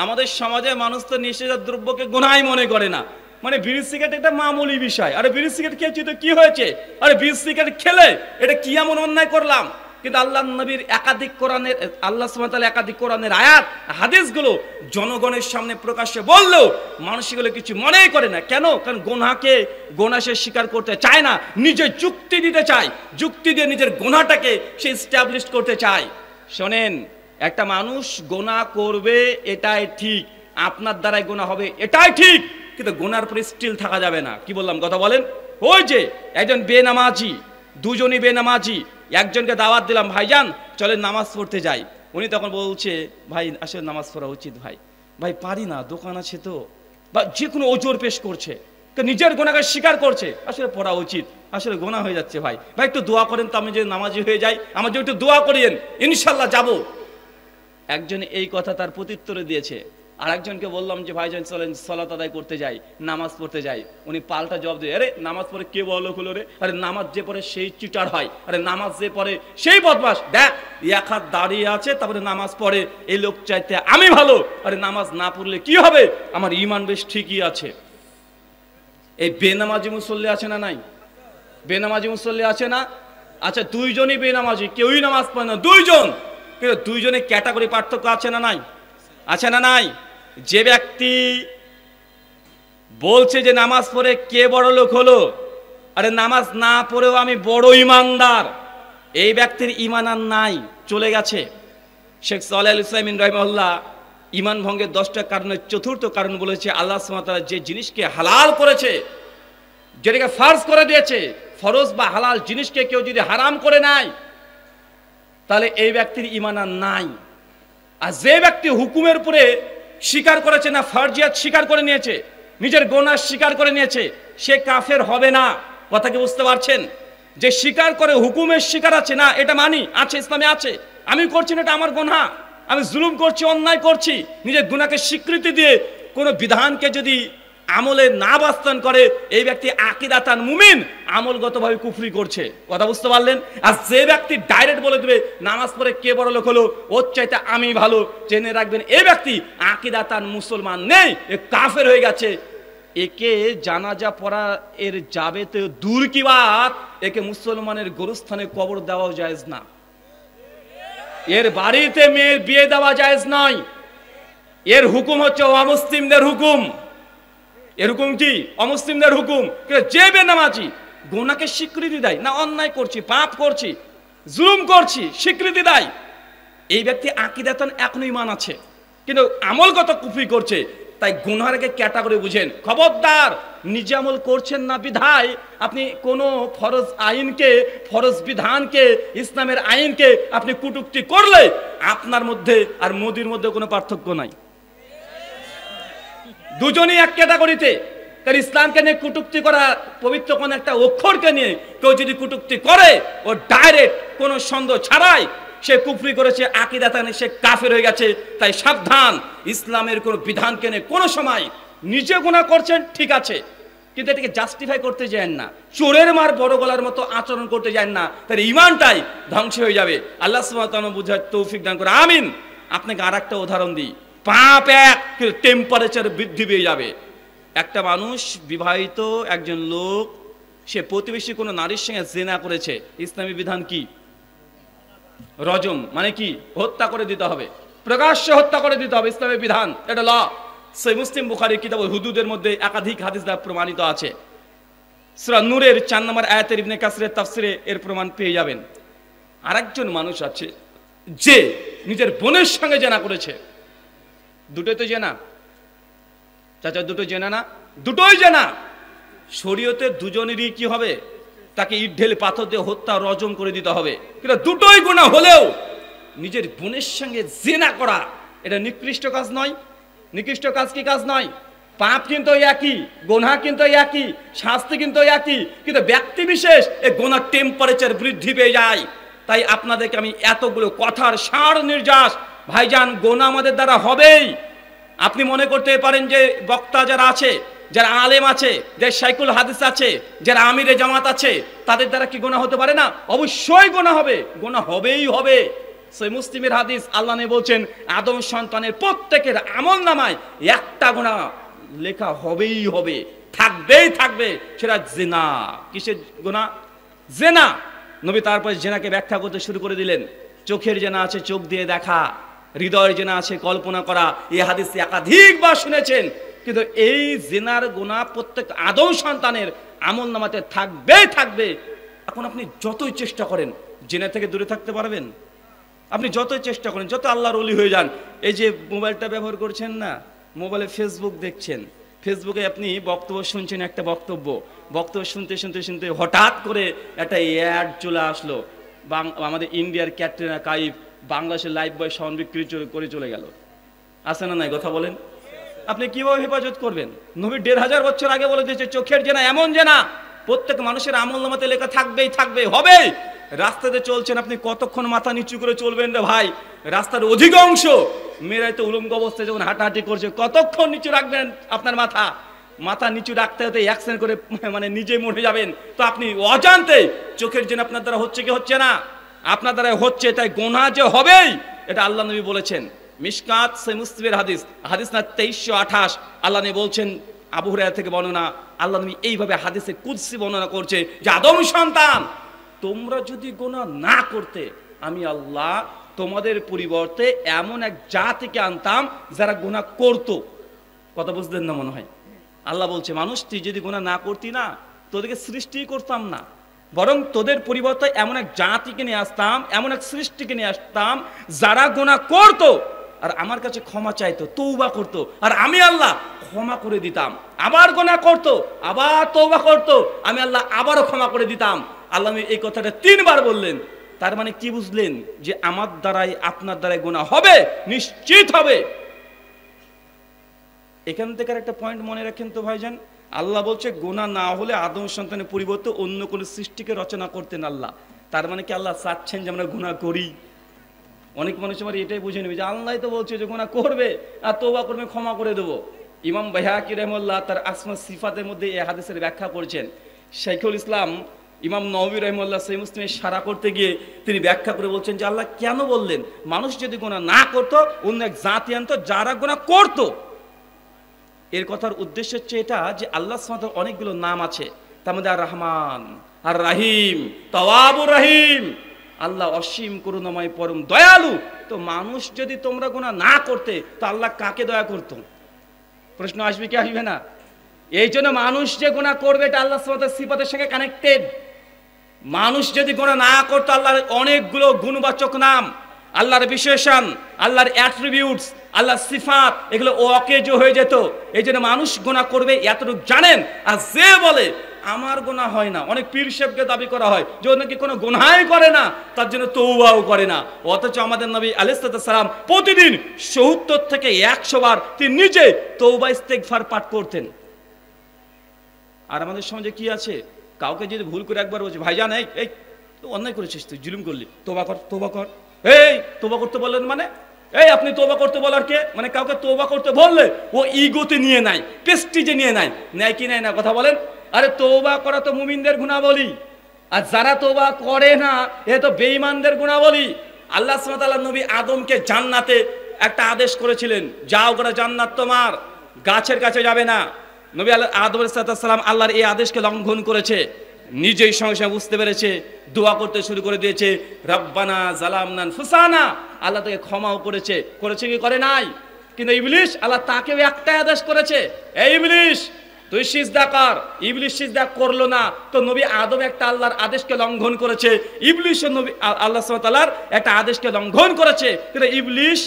আমাদের সমাজে মানুষ তো নিষেধাজ্ঞ দ্রব্যকে গুনাহ মনে করে না। মানে বিড়ি সিগারেট একটা মামুলি বিষয়, আরে বিড়ি সিগারেট খেয়েছি তো কি হয়েছে, আরে বিড়ি সিগারেট খেলে এটা কি এমন অন্যায় করলাম? কিন্তু আল্লাহ নবীর একাধিক কোরআনের, আল্লাহ সুবহানাহু ওয়া তাআলা একাধিক কোরআনের আয়াত হাদিসগুলো জনগণের সামনে প্রকাশ্যে বললেও মানুষ এগুলো কিছু মনেই করে না। কেন? কারণ গোনা সে স্বীকার করতে চায় না, নিজে যুক্তি দিতে চায়, যুক্তি দিয়ে নিজের গোনাটাকে সে এস্টাবলিশ করতে চায়। শোনেন, একটা মানুষ গোনা করবে এটাই ঠিক, আপনার দ্বারাই গোনা হবে এটাই ঠিক, কিন্তু গোনার পরে স্টিল থাকা যাবে না। কি বললাম কথা বলেন? ওই যে একজন বেনামাজি, দুজনই বেনামাজি, একজনকে দাওয়াত দিলাম, ভাইজান চলেন নামাজ পড়তে যাই। উনি তখন বলছে, ভাই আসলে নামাজ পড়া উচিত ভাই, ভাই পারি না, দোকান আছে তো, বা যে কোনো ওজোর পেশ করছে, তো নিজের গোনাকে স্বীকার করছে, আসলে পড়া উচিত, আসলে গোনা হয়ে যাচ্ছে ভাই, ভাই একটু দোয়া করেন তো আমি যে নামাজি হয়ে যাই, আমার যে একটু দোয়া করিয়েন, ইনশাল্লাহ যাব। একজন এই কথা তার প্রত্যুত্তরে দিয়েছে। আর একজনকে বললাম যে ভাইজান চলেন সালাত আদায় করতে যাই, নামাজ পড়তে যাই। উনি পাল্টা জবাব দিয়ে, আরে নামাজ পড়ে কে বলো হলো রে, আরে নামাজ যে পড়ে সেই চিটার হয়, আরে নামাজ যে পড়ে সেই বদমাশ, দেখ এক হাত দাঁড়িয়ে আছে তারপরে নামাজ পড়ে, এই লোক চাইতে আমি ভালো, আরে নামাজ না পড়লে কি হবে, আমার ঈমান বেশ ঠিকই আছে। এই বেনামাজি মুসল্লি আছে না নাই? বেনামাজি মুসল্লি আছে না? আচ্ছা দুইজনই বেনামাজি, কেউই নামাজ পড়ে না, দুইজন, কিন্তু দুইজনের ক্যাটাগরি পার্থক্য আছে না নাই? আছে না নাই? যে ব্যক্তি বলছে যে নামাজ পড়ে কে বড় লোক হলো, আরে নামাজ না পড়েও আমি বড় ইমানদার, এই ব্যক্তির ইমান আর নাই, চলে গেছে। শেখ সালেহ আল ইসলামিন রাহিমাহুল্লাহ ইমান ভঙ্গের 10টা কারণের চতুর্থ কারণ বলেছে, আল্লাহ সুবহানাহু ওয়া তাআলা যে জিনিসকে হালাল করেছে, যেটাকে ফার্জ করে দিয়েছে, ফরজ বা হালাল জিনিসকে কেউ যদি হারাম করে নেয় তাহলে এই ব্যক্তির ইমান আর নাই। আর যে ব্যক্তি হুকুমের উপরে স্বীকার করেছে না, ফারজিয়াত স্বীকার করে নিয়েছে, নিজের গুনাহ স্বীকার করে নিয়েছে, সে কাফের হবে না। কথা কি বুঝতে পারছেন? যে স্বীকার করে হুকুমের স্বীকার আছে, না এটা মানি, আছে ইসলামে আছে, আমি করছি না, এটা আমার গুনাহ, আমি জুলুম করছি, অন্যায় করছি, নিজের গুনাহকে স্বীকৃতি দিয়ে কোনো বিধানকে যদি আমলে না বাস্তবায়ন করে, এই ব্যক্তি আকীদাতান মুমিন, আমলগতভাবে কুফরি করছে। কথা বুঝতে পারলেন? আর যে ব্যক্তি ডাইরেক্ট বলে দেবে নামাজ পড়ে কে বড় লোক হলো, ওর চাইতে আমি ভালো, জেনে রাখবেন এই ব্যক্তি আকীদাতান মুসলমান নেই, এ কাফের হয়ে গেছে। একে জানাজা পড়া এর যাবে তো দূর কি বাত, একে মুসলমানের গোরস্থানে কবর দেওয়াও জায়েজ না, এর বাড়িতে মেয়ের বিয়ে দেওয়া জায়েজ নয়। এর হুকুম হচ্ছে অমুসলিমদের হুকুম। এরকম কি অমুসলিমদের হুকুম? যে বেনামাজি গুনাহকে স্বীকৃতি দেয় না, অন্যায় করছি, পাপ করছি, জুলুম করছি, স্বীকৃতি দেয়, এই ব্যক্তি আকীদাতান এখনো ঈমান আছে, কিন্তু আমলগত কুফরি করছে। তাই গুনাহকে ক্যাটাগরি বুঝেন। খবরদার, নিজে আমল করছেন না বিধায় আপনি কোন ফরজ আইনকে, ফরজ বিধানকে, ইসলামের আইনকে আপনি কটূক্তি করলে আপনার মধ্যে আর মোদির মধ্যে কোনো পার্থক্য নাই, দুজনই এক ক্যাটাগরিতে। কারণ ইসলামকে নিয়ে কটূক্তি করা, পবিত্র কোন একটা অক্ষরকে নিয়ে কেউ যদি কটূক্তি করে, ও ডাইরেক্ট কোনো সন্দেহ ছাড়াই সে কুফরি করেছে, আকীদাতান সে কাফের হয়ে গেছে। তাই সাবধান, ইসলামের কোনো বিধানকে নিয়ে কোনো সময় নিজে গুনাহ করছেন ঠিক আছে, কিন্তু এটাকে জাস্টিফাই করতে যান না, চোরের মার বড় গলার মতো আচরণ করতে যান না, তার ঈমানটাই ধ্বংস হয়ে যাবে। আল্লাহ সুবহানাহু ওয়া তাআলা বুঝার তৌফিক দান করে, আমিন। আপনাকে আরেকটা উদাহরণ দিই, পাপ এক, কিন্তু টেম্পারেচার বৃদ্ধি পেয়ে যাবে। একটা মানুষ, বিবাহিত একজন লোক, সে প্রতিবেশী কোনো নারীর সঙ্গে জিনা করেছে, ইসলামী বিধান কি? রজম, মানে কি? হত্যা করে দিতে হবে, প্রকাশ্যে হত্যা করে দিতে হবে, ইসলামের বিধান, এটা ল। সহিহ মুসলিম বুখারী কিতাব হুদুদের মধ্যে একাধিক হাদিস দ্বারা প্রমাণিত আছে। সূরা নূরের 4 নম্বর আয়াতের ইবনে কাসিরের তাফসিরে এর প্রমাণ পেয়ে যাবেন। আরেকজন মানুষ আছে যে নিজের বোনের সঙ্গে জেনা করেছে, দুটোই তো জেনা, চাচা দুটো জেনা না? দুটোই জেনা। শরীয়তে দুজনেরই কি হবে, তাকে ইট ঢেলে পাথর দিয়ে হত্যা রজম করে দিতে হবে। কিন্তু দুটোই গুনাহ হলেও নিজের বোনের সঙ্গে জেনা করা এটা নিকৃষ্ট কাজ নয়? নিকৃষ্ট কাজ কি কাজ নয়? পাপ কিন্তু একই, গুনাহ কিন্তু একই, শাস্তি কিন্তু একই, কিন্তু ব্যক্তি বিশেষ এই গুনার টেম্পারেচার বৃদ্ধি পেয়ে যায়। তাই আপনাদেরকে আমি এতগুলো কথার সার নির্যাস, ভাইজান গুনাহ আমাদের দ্বারা হবেই। আপনি মনে করতে পারেন যে বক্তা যারা আছে, যারা আলেম আছে, যারা শাইখুল হাদিস আছে, যারা আমিরে জামাত আছে, তাদের দ্বারা কি গুনাহ হতে পারে না? অবশ্যই গুনাহ হবে, গুনাহ হবেই হবে। সহিহ মুসলিমের হাদিস, আল্লাহ নবী বলছেন আদম সন্তানের প্রত্যেকের আমলনামায় একটা গুনাহ লেখা হবেই হবে, থাকবেই থাকবে, সেটা জিনা। কিসের গুনাহ? জিনা। নবী তারপরে জিনাকে ব্যাখ্যা করতে শুরু করে দিলেন। চোখের জিনা আছে চোখ দিয়ে দেখা, হৃদয়ের জিনা আছে কল্পনা করা। এই হাদিস একাধিকবার শুনেছেন। কিন্তু এই জিনার গুনাহ প্রত্যেক আদম সন্তানের আমলনামাতে থাকবেই থাকবে। এখন আপনি যতই চেষ্টা করেন জিনা থেকে দূরে থাকতে পারবেন? আপনি যতই চেষ্টা করেন, যত আল্লাহর ওলি হয়ে যান, এই যে মোবাইলটা ব্যবহার করছেন না, মোবাইলে ফেসবুক দেখছেন, ফেসবুকে আপনি বক্তব্য শুনছেন, একটা বক্তব্য শুনতে শুনতে শুনতে হঠাৎ করে একটা অ্যাড চলে আসলো, আমাদের ইন্ডিয়ার ক্যাটরিনা কাইফ বাংলাদেশের লাইফ বয় সাউন্ড বিক্রি করে চলে গেল। আছে না নাই? কথা বলেন। আপনি কিভাবে হেফাজত করবেন? নবী ১৫০০ বছর আগে বলে দিয়েছে চোখের জেনা এমন জেনা প্রত্যেক মানুষের আমলনামাতে লেখা থাকবেই থাকবে, হবে। রাস্তাতে চলছেন, আপনি কতক্ষণ মাথা নিচু করে চলবেন রে ভাই? রাস্তার অধিকাংশ মেয়েরাই তো উলঙ্গ অবস্থায় যখন হাঁটাহাঁটি করছে, কতক্ষণ নিচু রাখবেন আপনার মাথা? মাথা নিচু রাখতে হতে অ্যাক্সিডেন্ট করে মানে নিজে মরে যাবেন। তো আপনি অজান্তে চোখের জেনা আপনার দ্বারা হচ্ছে কি হচ্ছে না? আপনার দ্বারা হচ্ছে, তাই গুনাহ যে হবেই, এটা আল্লাহ নবী বলেছেন। মিশকাত সহিহ মুসলিমের হাদিস, হাদিস না 2328, আল্লাহ নবী বলছেন, আবু হুরায়রা থেকে বর্ণনা, আল্লাহ নবী এইভাবে হাদিসে কুদসি বর্ণনা করছে যে আদম সন্তান, তোমরা যদি গুনাহ না করতে, আমি আল্লাহ তোমাদের পরিবর্তে এমন এক জাতিকে আনতাম যারা গুনাহ করত। কথা বুঝলেন না মনে হয়? আল্লাহ বলছে, মানুষ তুই যদি গুনাহ না করতি না, তোদেরকে সৃষ্টি করতাম না, বরং তোদের পরিবর্তে এমন এক জাতিকে নিয়ে আসতাম, এমন এক সৃষ্টিকে নিয়ে আসতাম যারা গুনাহ করত আর আমার কাছে ক্ষমা চাইতো, তওবা করতো, আর আমি আল্লাহ ক্ষমা করে দিতাম। আবার গুনাহ করতো, আবার তওবা করতো, আমি আল্লাহ আবারও ক্ষমা করে দিতাম। আল্লাহ এই কথাটা 3 বার বললেন। তার মানে কি বুঝলেন? যে আমার দ্বারাই আপনার দ্বারাই গুনাহ হবে, নিশ্চিত হবে। এখান থেকে একটা পয়েন্ট মনে রাখেন তো ভাইজান, আল্লাহ বলছে গুনাহ না হলে আদম সন্তানের পরিবর্তে অন্য কোন সৃষ্টিকে রচনা করতেন আল্লাহ। তার মানে কি আল্লাহ চাচ্ছেন যে আমরা গুনাহ করি? অনেক মানুষ আমার এটাই বুঝে নেবে যে আল্লাহ তো বলছে যে গুনাহ করবে আর তওবা করবে, ক্ষমা করে দেবো। ইমাম বাইহাকি রাহিমাহুল্লাহ তার আসমা সিফাতের মধ্যে এই হাদিসের ব্যাখ্যা করেছেন। শাইখুল ইসলাম ইমাম নববী রাহিমাহুল্লাহ সহিহ মুসলিমে সারা করতে গিয়ে তিনি ব্যাখ্যা করে বলছেন যে আল্লাহ কেন বললেন মানুষ যদি গুনাহ না করতো অন্য এক জাতি আনতো যারা গুনাহ করতো। এর কথার উদ্দেশ্য হচ্ছে এটা যে আল্লাহ সুবহানাহু ওয়া তাআলার অনেকগুলো নাম আছে, তার মধ্যে আর রহমান, আর রাহিম, তাওয়াবুর রহিম, আল্লাহ অসীম করুণাময় পরম দয়ালু। তো মানুষ যদি তোমরা গুনাহ না করতে তো আল্লাহ কাকে দয়া করতো? প্রশ্ন আসবে কি আসবে না? এই জন্য মানুষ যে গুনাহ করবে এটা আল্লাহ সুবহানাহু ওয়া তাআলার সিফাতের সঙ্গে কানেক্টেড। মানুষ যদি গুনাহ না করতো, আল্লাহর অনেকগুলো গুণবাচক নাম, আল্লাহর বিশেষণ, আল্লাহর অ্যাট্রিবিউটস, আল্লাহর সিফাত, এগুলো অকেজ হয়ে যেত। এই জন্য মানুষ গুনাহ করবে এতটুকু জানেন। আর যে বলে আমার গুনাহ হয় না, অনেক পীর সাহেবকে দাবি করা হয় যে ও নাকি কোনো গুনাহই করে না, তার জন্য তওবাও করে না। অথচ আমাদের নবী আলাইহিস সালাম প্রতিদিন ৭০ থেকে ১০০ বার তিনি নিজে তওবা ইস্তেগফার পাঠ করতেন। আর আমাদের সমাজে কি আছে, কাউকে যদি ভুল করে একবার বলছে ভাইজান এই অন্যায় করেছিস, তুই জুলুম করলি, তওবা কর, তওবা কর। এই তওবা করতে বললেন মানে এই আপনি তওবা করতে বলার কে? মানে কাউকে তওবা করতে বললে ও ইগোতে নিয়ে নাই, প্রেস্টিজে নিয়ে নাই, নেয় কি নেয় না? কথা বলেন। আরে তওবা করা তো মুমিনদের গুনাবলী, আর যারা তওবা করে না এ তো বেঈমানদের গুনাবলী। আল্লাহ সুবহানাহু ওয়া তাআলা নবী আদমকে জান্নাতে একটা আদেশ করেছিলেন, যাও করে জান্নাত তোমার, গাছের কাছে যাবে না। নবী আদম আলাইহিস সালাম আল্লাহর এই আদেশকে লঙ্ঘন করেছে, নিজেই সঙ্গে সঙ্গে বুঝতে পেরেছে, দোয়া করতে শুরু করে দিয়েছে, রব্বানা জালামনা আনফুসানা, আল্লাহ তাকে ক্ষমাও করেছে কি করে নাই? কিন্তু ইবলিস, আল্লাহ তাকেও একটাই আদেশ করেছে, এই ইবলিস তুই সিজদা কর। ইবলিস সিজদা করলো না, তো নবী আদম একটা আল্লাহর আদেশকে লঙ্ঘন করেছে, ইবলিস নবী আল্লাহ সুবহানাহু ওয়া তাআলার একটা আদেশকে লঙ্ঘন করেছে। কিন্তু ইবলিস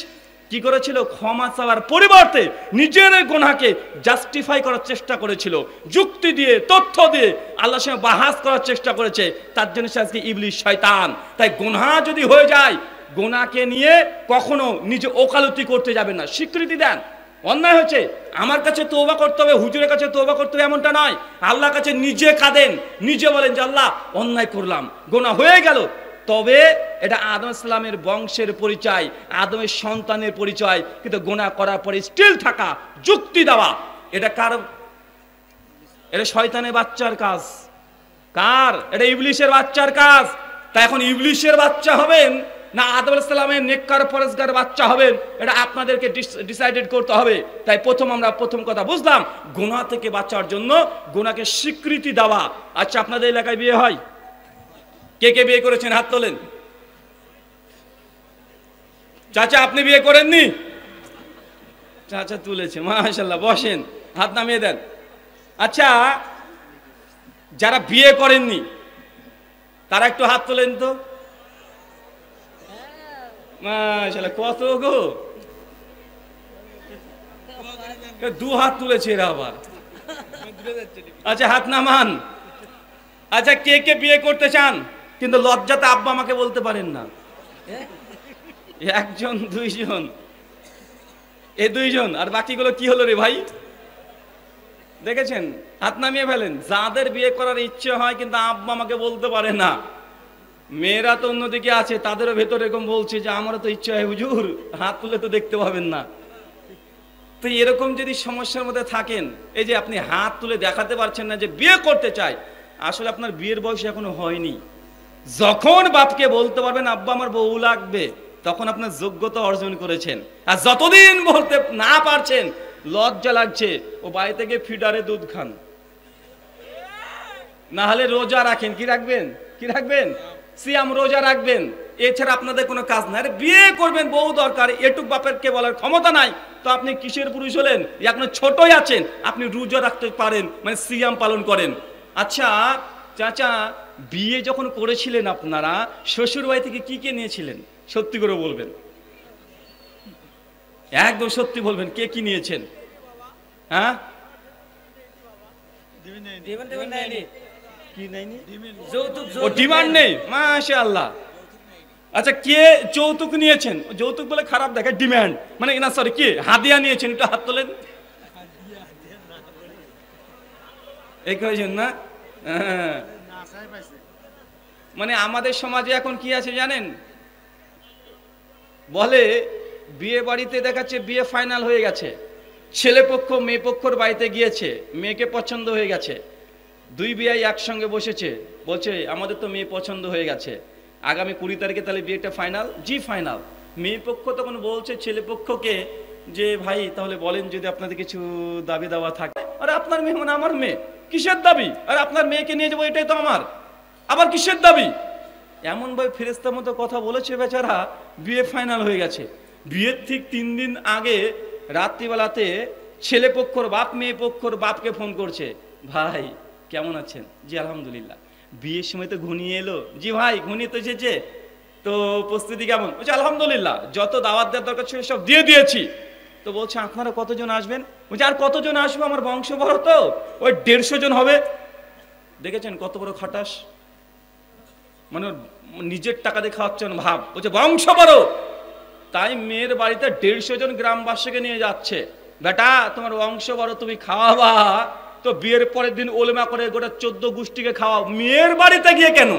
কি করেছিল? ক্ষমা চাওয়ার পরিবর্তে নিজের গুনাহকে জাস্টিফাই করার চেষ্টা করেছিল, যুক্তি দিয়ে, তথ্য দিয়ে আল্লাহর সঙ্গে বাহাস করার চেষ্টা করেছে। তার জন্য সে আজকে ইবলিস, শয়তান। তাই গুনাহ যদি হয়ে যায়, গুনাহকে নিয়ে কখনো নিজে ওকালতি করতে যাবেন না, স্বীকৃতি দেন। অন্যায় হয়েছে, আমার কাছে তওবা করতে হবে, হুজুরের কাছে তওবা করতে হবে, এমনটা নয়। আল্লাহর কাছে নিজে কাঁদেন, নিজে বলেন যে আল্লাহ অন্যায় করলাম, গুনাহ হয়ে গেল। তবে এটা আদম ইসলামের বংশের পরিচয়, আদমের সন্তানের পরিচয়। কিন্তু গুনাহ করার পরে স্টিল থাকা, যুক্তি দেওয়া, এটা কার? এটা শয়তানের বাচ্চার কাজ। কার? এটা ইবলিশের বাচ্চার কাজ। তাই এখন ইবলিশের বাচ্চা হবেন না আদম আলাইহিস সালামের নেককার পরেজগার বাচ্চা হবেন, এটা আপনাদেরকে ডিসাইডেড করতে হবে। তাই আমরা প্রথম কথা বুঝলাম, গুনাহ থেকে বাঁচার জন্য গুনাহকে স্বীকৃতি দেওয়া। আচ্ছা, আপনাদের এলাকায় বিয়ে হয়? কে কে বিয়ে করেছেন? হাত তোলেন। চাচা, আপনি বিয়ে করেননি? চাচা তুলেছে, মাশাআল্লাহ। বসেন, হাত নামিয়ে দেন। আচ্ছা, যারা বিয়ে করেননি তারা একটু হাত তোলেন তো। মাশাআল্লাহ, কত গো, 2 হাত তুলেছে এরা আবার। আচ্ছা, হাত নামান। আচ্ছা, কে কে বিয়ে করতে চান কিন্তু লজ্জাতে আব্বা আমাকে বলতে পারেন না? 1 জন 2 জন, এই 2 জন। আর বাকিগুলো কি হলো রে ভাই? দেখেছেন? হাত নামিয়ে ফেলেন। যাদের বিয়ে করার ইচ্ছে হয় কিন্তু আব্বা আমাকে বলতে পারে না, মেয়েরা তো অন্যদিকে আছে, তাদেরও ভেতরে এরকম বলছে যে আমারও তো ইচ্ছে হয় হুজুর, হাত তুলে তো দেখতে পাবেন না। তো এরকম যদি সমস্যার মধ্যে থাকেন, এই যে আপনি হাত তুলে দেখাতে পারছেন না যে বিয়ে করতে চাই, আসলে আপনার বিয়ের বয়স এখনো হয়নি। যখন বাপকে বলতে পারবেন আব্বা আমার বউ লাগবে, তখন আপনার যোগ্যতা অর্জন করেছেন। আর যতদিন বলতে না পারছেন, লজ্জা লাগছে, ও বাড়িতে গিয়ে ফিডারে দুধ খান, না হলে রোজা রাখেন। কি রাখবেন? কি রাখবেন? সিয়াম, রোজা রাখবেন। এছাড়া আপনাদের কোনো কাজ নাই। আরে বিয়ে করবেন, বউ দরকার, এটুক বাপেরকে বলার ক্ষমতা নাই, তো আপনি কিসের পুরুষ হলেন? এখনো ছোটই আছেন, আপনি রোজা রাখতে পারেন, মানে সিয়াম পালন করেন। আচ্ছা চাচা, বিয়ে যখন করেছিলেন আপনারা শ্বশুর বাড়ি থেকে কি কে নিয়েছিলেন? সত্যি করে বলবেন, একদম সত্যি বলবেন, কে কি নিয়েছেন? হ্যাঁ, ও ডিমান্ড নেই, মাশাআল্লাহ। আচ্ছা, কে যৌতুক নিয়েছেন? যৌতুক বলে খারাপ দেখে, ডিমান্ড মানে না, সরি, কি হাদিয়া নিয়েছেন? একটু হাত তোলেন। এই কয়েছেন না? মানে আমাদের সমাজে এখন কি আছে জানেন? বলে বিয়ে বাড়িতে দেখাচ্ছে বিয়ে ফাইনাল হয়ে গেছে, ছেলে পক্ষ মেয়ে পক্ষর বাড়িতে গিয়েছে, মেয়েকে পছন্দ হয়ে গেছে, 2 বিয়াই একসঙ্গে বসেছে, বলছে আমাদের তো মেয়ে পছন্দ হয়ে গেছে, আগামী 20 তারিখে তাহলে বিয়েটা ফাইনাল। জি ফাইনাল। মেয়ে পক্ষ তখন বলছে ছেলে পক্ষকে যে ভাই তাহলে বলেন যদি আপনাদের কিছু দাবি দাওয়া থাকে। আরে আপনার মেয়ে মানে আমার মেয়ে, কিসের দাবি? আরে আপনার মেয়েকে নিয়ে যাবো, এটাই তো আমার, আবার কিসের দাবি? এমন ভাই ফেরেশতার মতো কথা বলেছে বেচারা, বিয়ে ফাইনাল হয়ে গেছে। বিয়ের ঠিক 3 দিন আগে রাত্রিবেলাতে ছেলে পক্ষর বাপ মেয়ে পক্ষর বাপকে ফোন করছে, ভাই কেমন আছেন? জি আলহামদুলিল্লাহ। বিয়ের সময় তো ঘনিয়ে এলো। জি ভাই ঘনিয়ে তো এসেছে, তো প্রস্তুতি কেমন? বলছে আলহামদুলিল্লাহ, যত দাওয়াত দেওয়ার দরকার ছিল সব দিয়ে দিয়েছি। তো বলছে আপনারা কতজন আসবেন? বলছে আর কতজন আসবো, আমার বংশ বড় তো, ওই 150 জন হবে। দেখেছেন কত বড় খাটাস, মানে নিজের টাকা দিয়ে খাওয়াচ্ছেন ভাব। বলছে বংশ বড়, তাই মেয়ের বাড়িতে 150 জন গ্রামবাসীকে নিয়ে যাচ্ছে। বেটা তোমার বংশ বড়, তুমি খাওয়াবা, তো বিয়ের পরের দিন ওলেমা করে গোটা 14 গোষ্ঠীকে খাওয়াও, মেয়ের বাড়িতে গিয়ে কেন?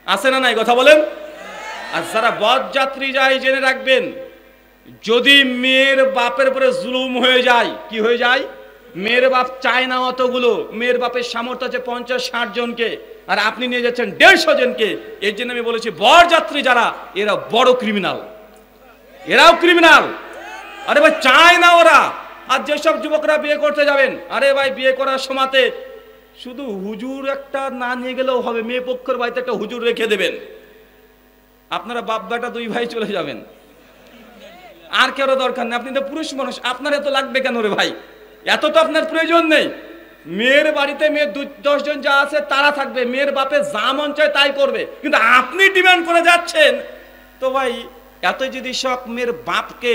আসে না নাই কথা বলেন? আর যারা বরযাত্রী যায় জেনে রাখবেন, যদি মেয়ের বাপের উপরে জুলুম হয়ে যায়, কি হয়ে যায়? মেয়ের বাপ চায় না অতগুলো, মেয়ের বাপের সামর্থ্য আছে 50-60 জনকে, আর আপনি নিয়ে যাচ্ছেন 150 জনকে। এর জন্য আমি বলেছি বরযাত্রী যারা, এরা বড় ক্রিমিনাল, এরাও ক্রিমিনাল। আরে ভাই চায় না ওরা। আর যেসব যুবকরা বিয়ে করতে যাবেন, আরে ভাই বিয়ে করার সময়তে শুধু হুজুর একটা না নিয়ে গেলেও হবে, মেয়ে পক্ষের বাড়িতে একটা হুজুর রেখে দেবেন, আপনারা বাপ বেটা 2 ভাই চলে যাবেন, আর কেউ দরকার নেই। আপনি তো পুরুষ মানুষ, আপনার এত লাগবে কেন রে ভাই? এত তো আপনার প্রয়োজন নেই। মেয়ের বাড়িতে মেয়ের 10 জন যা আছে তারা থাকবে, মেয়ের বাপে যা মন চায় তাই করবে, কিন্তু আপনি ডিমান্ড করে যাচ্ছেন, তো ভাই এত যদি শখ, মেয়ের বাপকে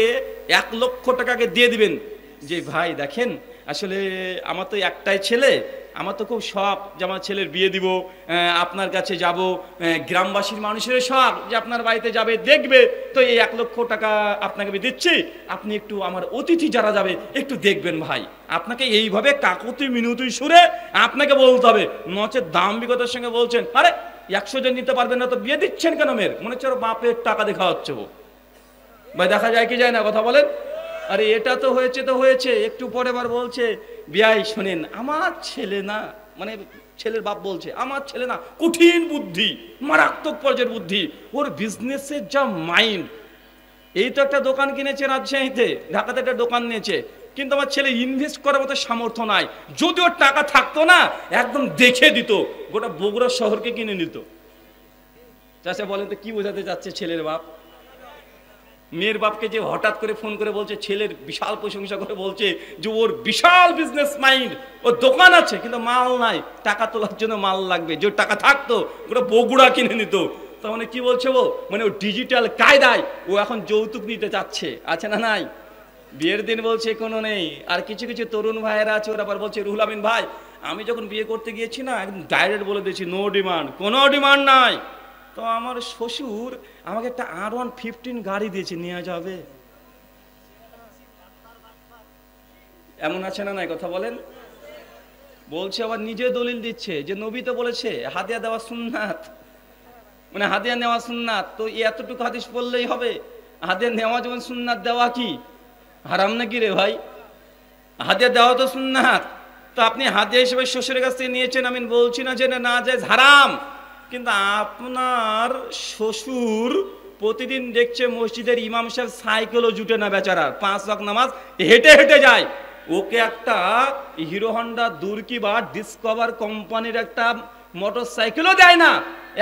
1 লক্ষ টাকাকে দিয়ে দিবেন যে ভাই দেখেন আসলে আমার তো একটাই ছেলে, আমার তো খুব শখ যে আমার ছেলের বিয়ে দিব, আপনার কাছে যাব, গ্রামবাসীর মানুষের শখ যে আপনার বাড়িতে যাবে দেখবে, তো এই 1 লক্ষ টাকা আপনাকে আমি দিচ্ছি, আপনি একটু আমার অতিথি যারা যাবে একটু দেখবেন ভাই। আপনাকে এইভাবে কাকুতি মিনতি সুরে আপনাকে বলতে হবে, নচেত দাম্ভিকতার সঙ্গে বলছেন আরে 100 জন নিতে পারবেন না তো বিয়ে দিচ্ছেন কেন মেয়ের, মনে হচ্ছে ওর বাপের টাকা দেখা হচ্ছে ভাই। দেখা যায় কি যায় না কথা বলেন? আরে এটা তো হয়েছে, একটু পরে আবার বলছে বিয়াই শোনেন আমার ছেলে না, মানে ছেলের বাপ বলছে আমার ছেলে না, কঠিন বুদ্ধি, মারাত্মক পর্যায়ের বুদ্ধি, ওর বিজনেসের যা মাইন্ড। এই তো একটা দোকান কিনেছে রাজশাহীতে, ঢাকাতে একটা দোকান নিয়েছে, কিন্তু আমার ছেলে ইনভেস্ট করার মতো সামর্থ্য নাই। যদি ওর টাকা থাকতো না একদম দেখে দিত, গোটা বগুড়া শহরকে কিনে নিত। চাচা বলেন তো কি বোঝাতে যাচ্ছে ছেলের বাপ? মেয়ের বাপকে যে হঠাৎ করে ফোন করে বলছে, ছেলের বিশাল প্রশংসা করে বলছে যে ওর বিশাল বিজনেস মাইন্ড, ওর দোকান আছে কিন্তু মাল নাই, টাকা তোলার জন্য মাল লাগবে, যে টাকা থাকতো ওটা বগুড়া কিনে নিত। তার মানে কি বলছে ও, মানে ও ডিজিটাল কায়দায় ও এখন যৌতুক নিতে চাচ্ছে, আছে না নাই? বিয়ের দিন বলছে কোনো নেই। আর কিছু কিছু তরুণ ভাইয়েরা আছে, ওরা আবার বলছে রুহুল আমিন ভাই আমি যখন বিয়ে করতে গিয়েছি না একদম ডাইরেক্ট বলে দিয়েছি নো ডিমান্ড, কোনো ডিমান্ড নাই। তো আমার শ্বশুর আমাকে একটা R115 গাড়ি দিয়েছে, নেওয়া যাবে? এমন আছে না নাই কথা বলেন? বলছে আবার নিজে দলিল দিচ্ছে যে নবী তো বলেছে হাদিয়া দেওয়া সুন্নাত, মানে হাদিয়া নেওয়া সুন্নাত, তো এতটুকু হাদিস বললেই হবে? হাদিয়া নেওয়া যেমন সুন্নাত, দেওয়া কি হারাম নাকি রে ভাই? হাদিয়া দেওয়া তো সুন্নাত, তো আপনি হাদিয়া হিসেবে শ্বশুরের কাছ থেকে নিয়েছেন, আমি বলছি না যে না যায় হারাম, কিন্তু আপনার শ্বশুর প্রতিদিন দেখছে মসজিদের ইমাম সাহেব সাইকেলও জুটে না বেচারা, 5 ওয়াক্ত নামাজ হেঁটে হেঁটে যায়, ওকে একটা হিরো হন্ডা দুর্কি বা ডিসকভার কোম্পানির একটা মোটর সাইকেলও দেয় না,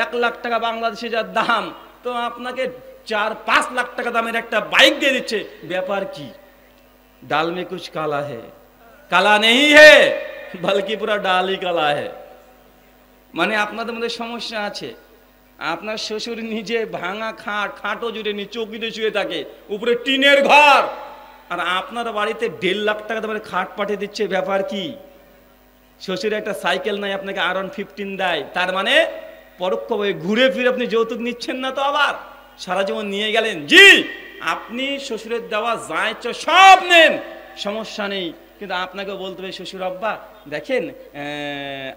1 লাখ টাকা বাংলাদেশে যার দাম, তো আপনাকে 4-5 লাখ টাকা দামের একটা বাইক দিয়ে দিচ্ছে, ব্যাপার কি? ডাল মে কুছ কালা হে, কালা নেই হে বলকি পুরা ডালই কালা হে। মানে আপনাদের মধ্যে সমস্যা আছে। আপনার শ্বশুর নিজে ভাঙা খাটও জুড়ে নি, চৌকিতে শুয়ে থাকে, উপরে টিনের ঘর, আর আপনার বাড়িতে 1.5 লাখ টাকা দামের খাট পাঠিয়ে দিচ্ছে, ব্যাপার কি? শ্বশুরের একটা সাইকেল নাই, আপনাকে R115 দেয়, তার মানে পরোক্ষভাবে ঘুরে ফিরে আপনি যৌতুক নিচ্ছেন না তো আবার সারা জীবন নিয়ে গেলেন। জি আপনি শ্বশুরের দেওয়া যা ইচ্ছা সব নেন, সমস্যা নেই, কিন্তু আপনাকে বলতে হবে শ্বশুর আব্বা দেখেন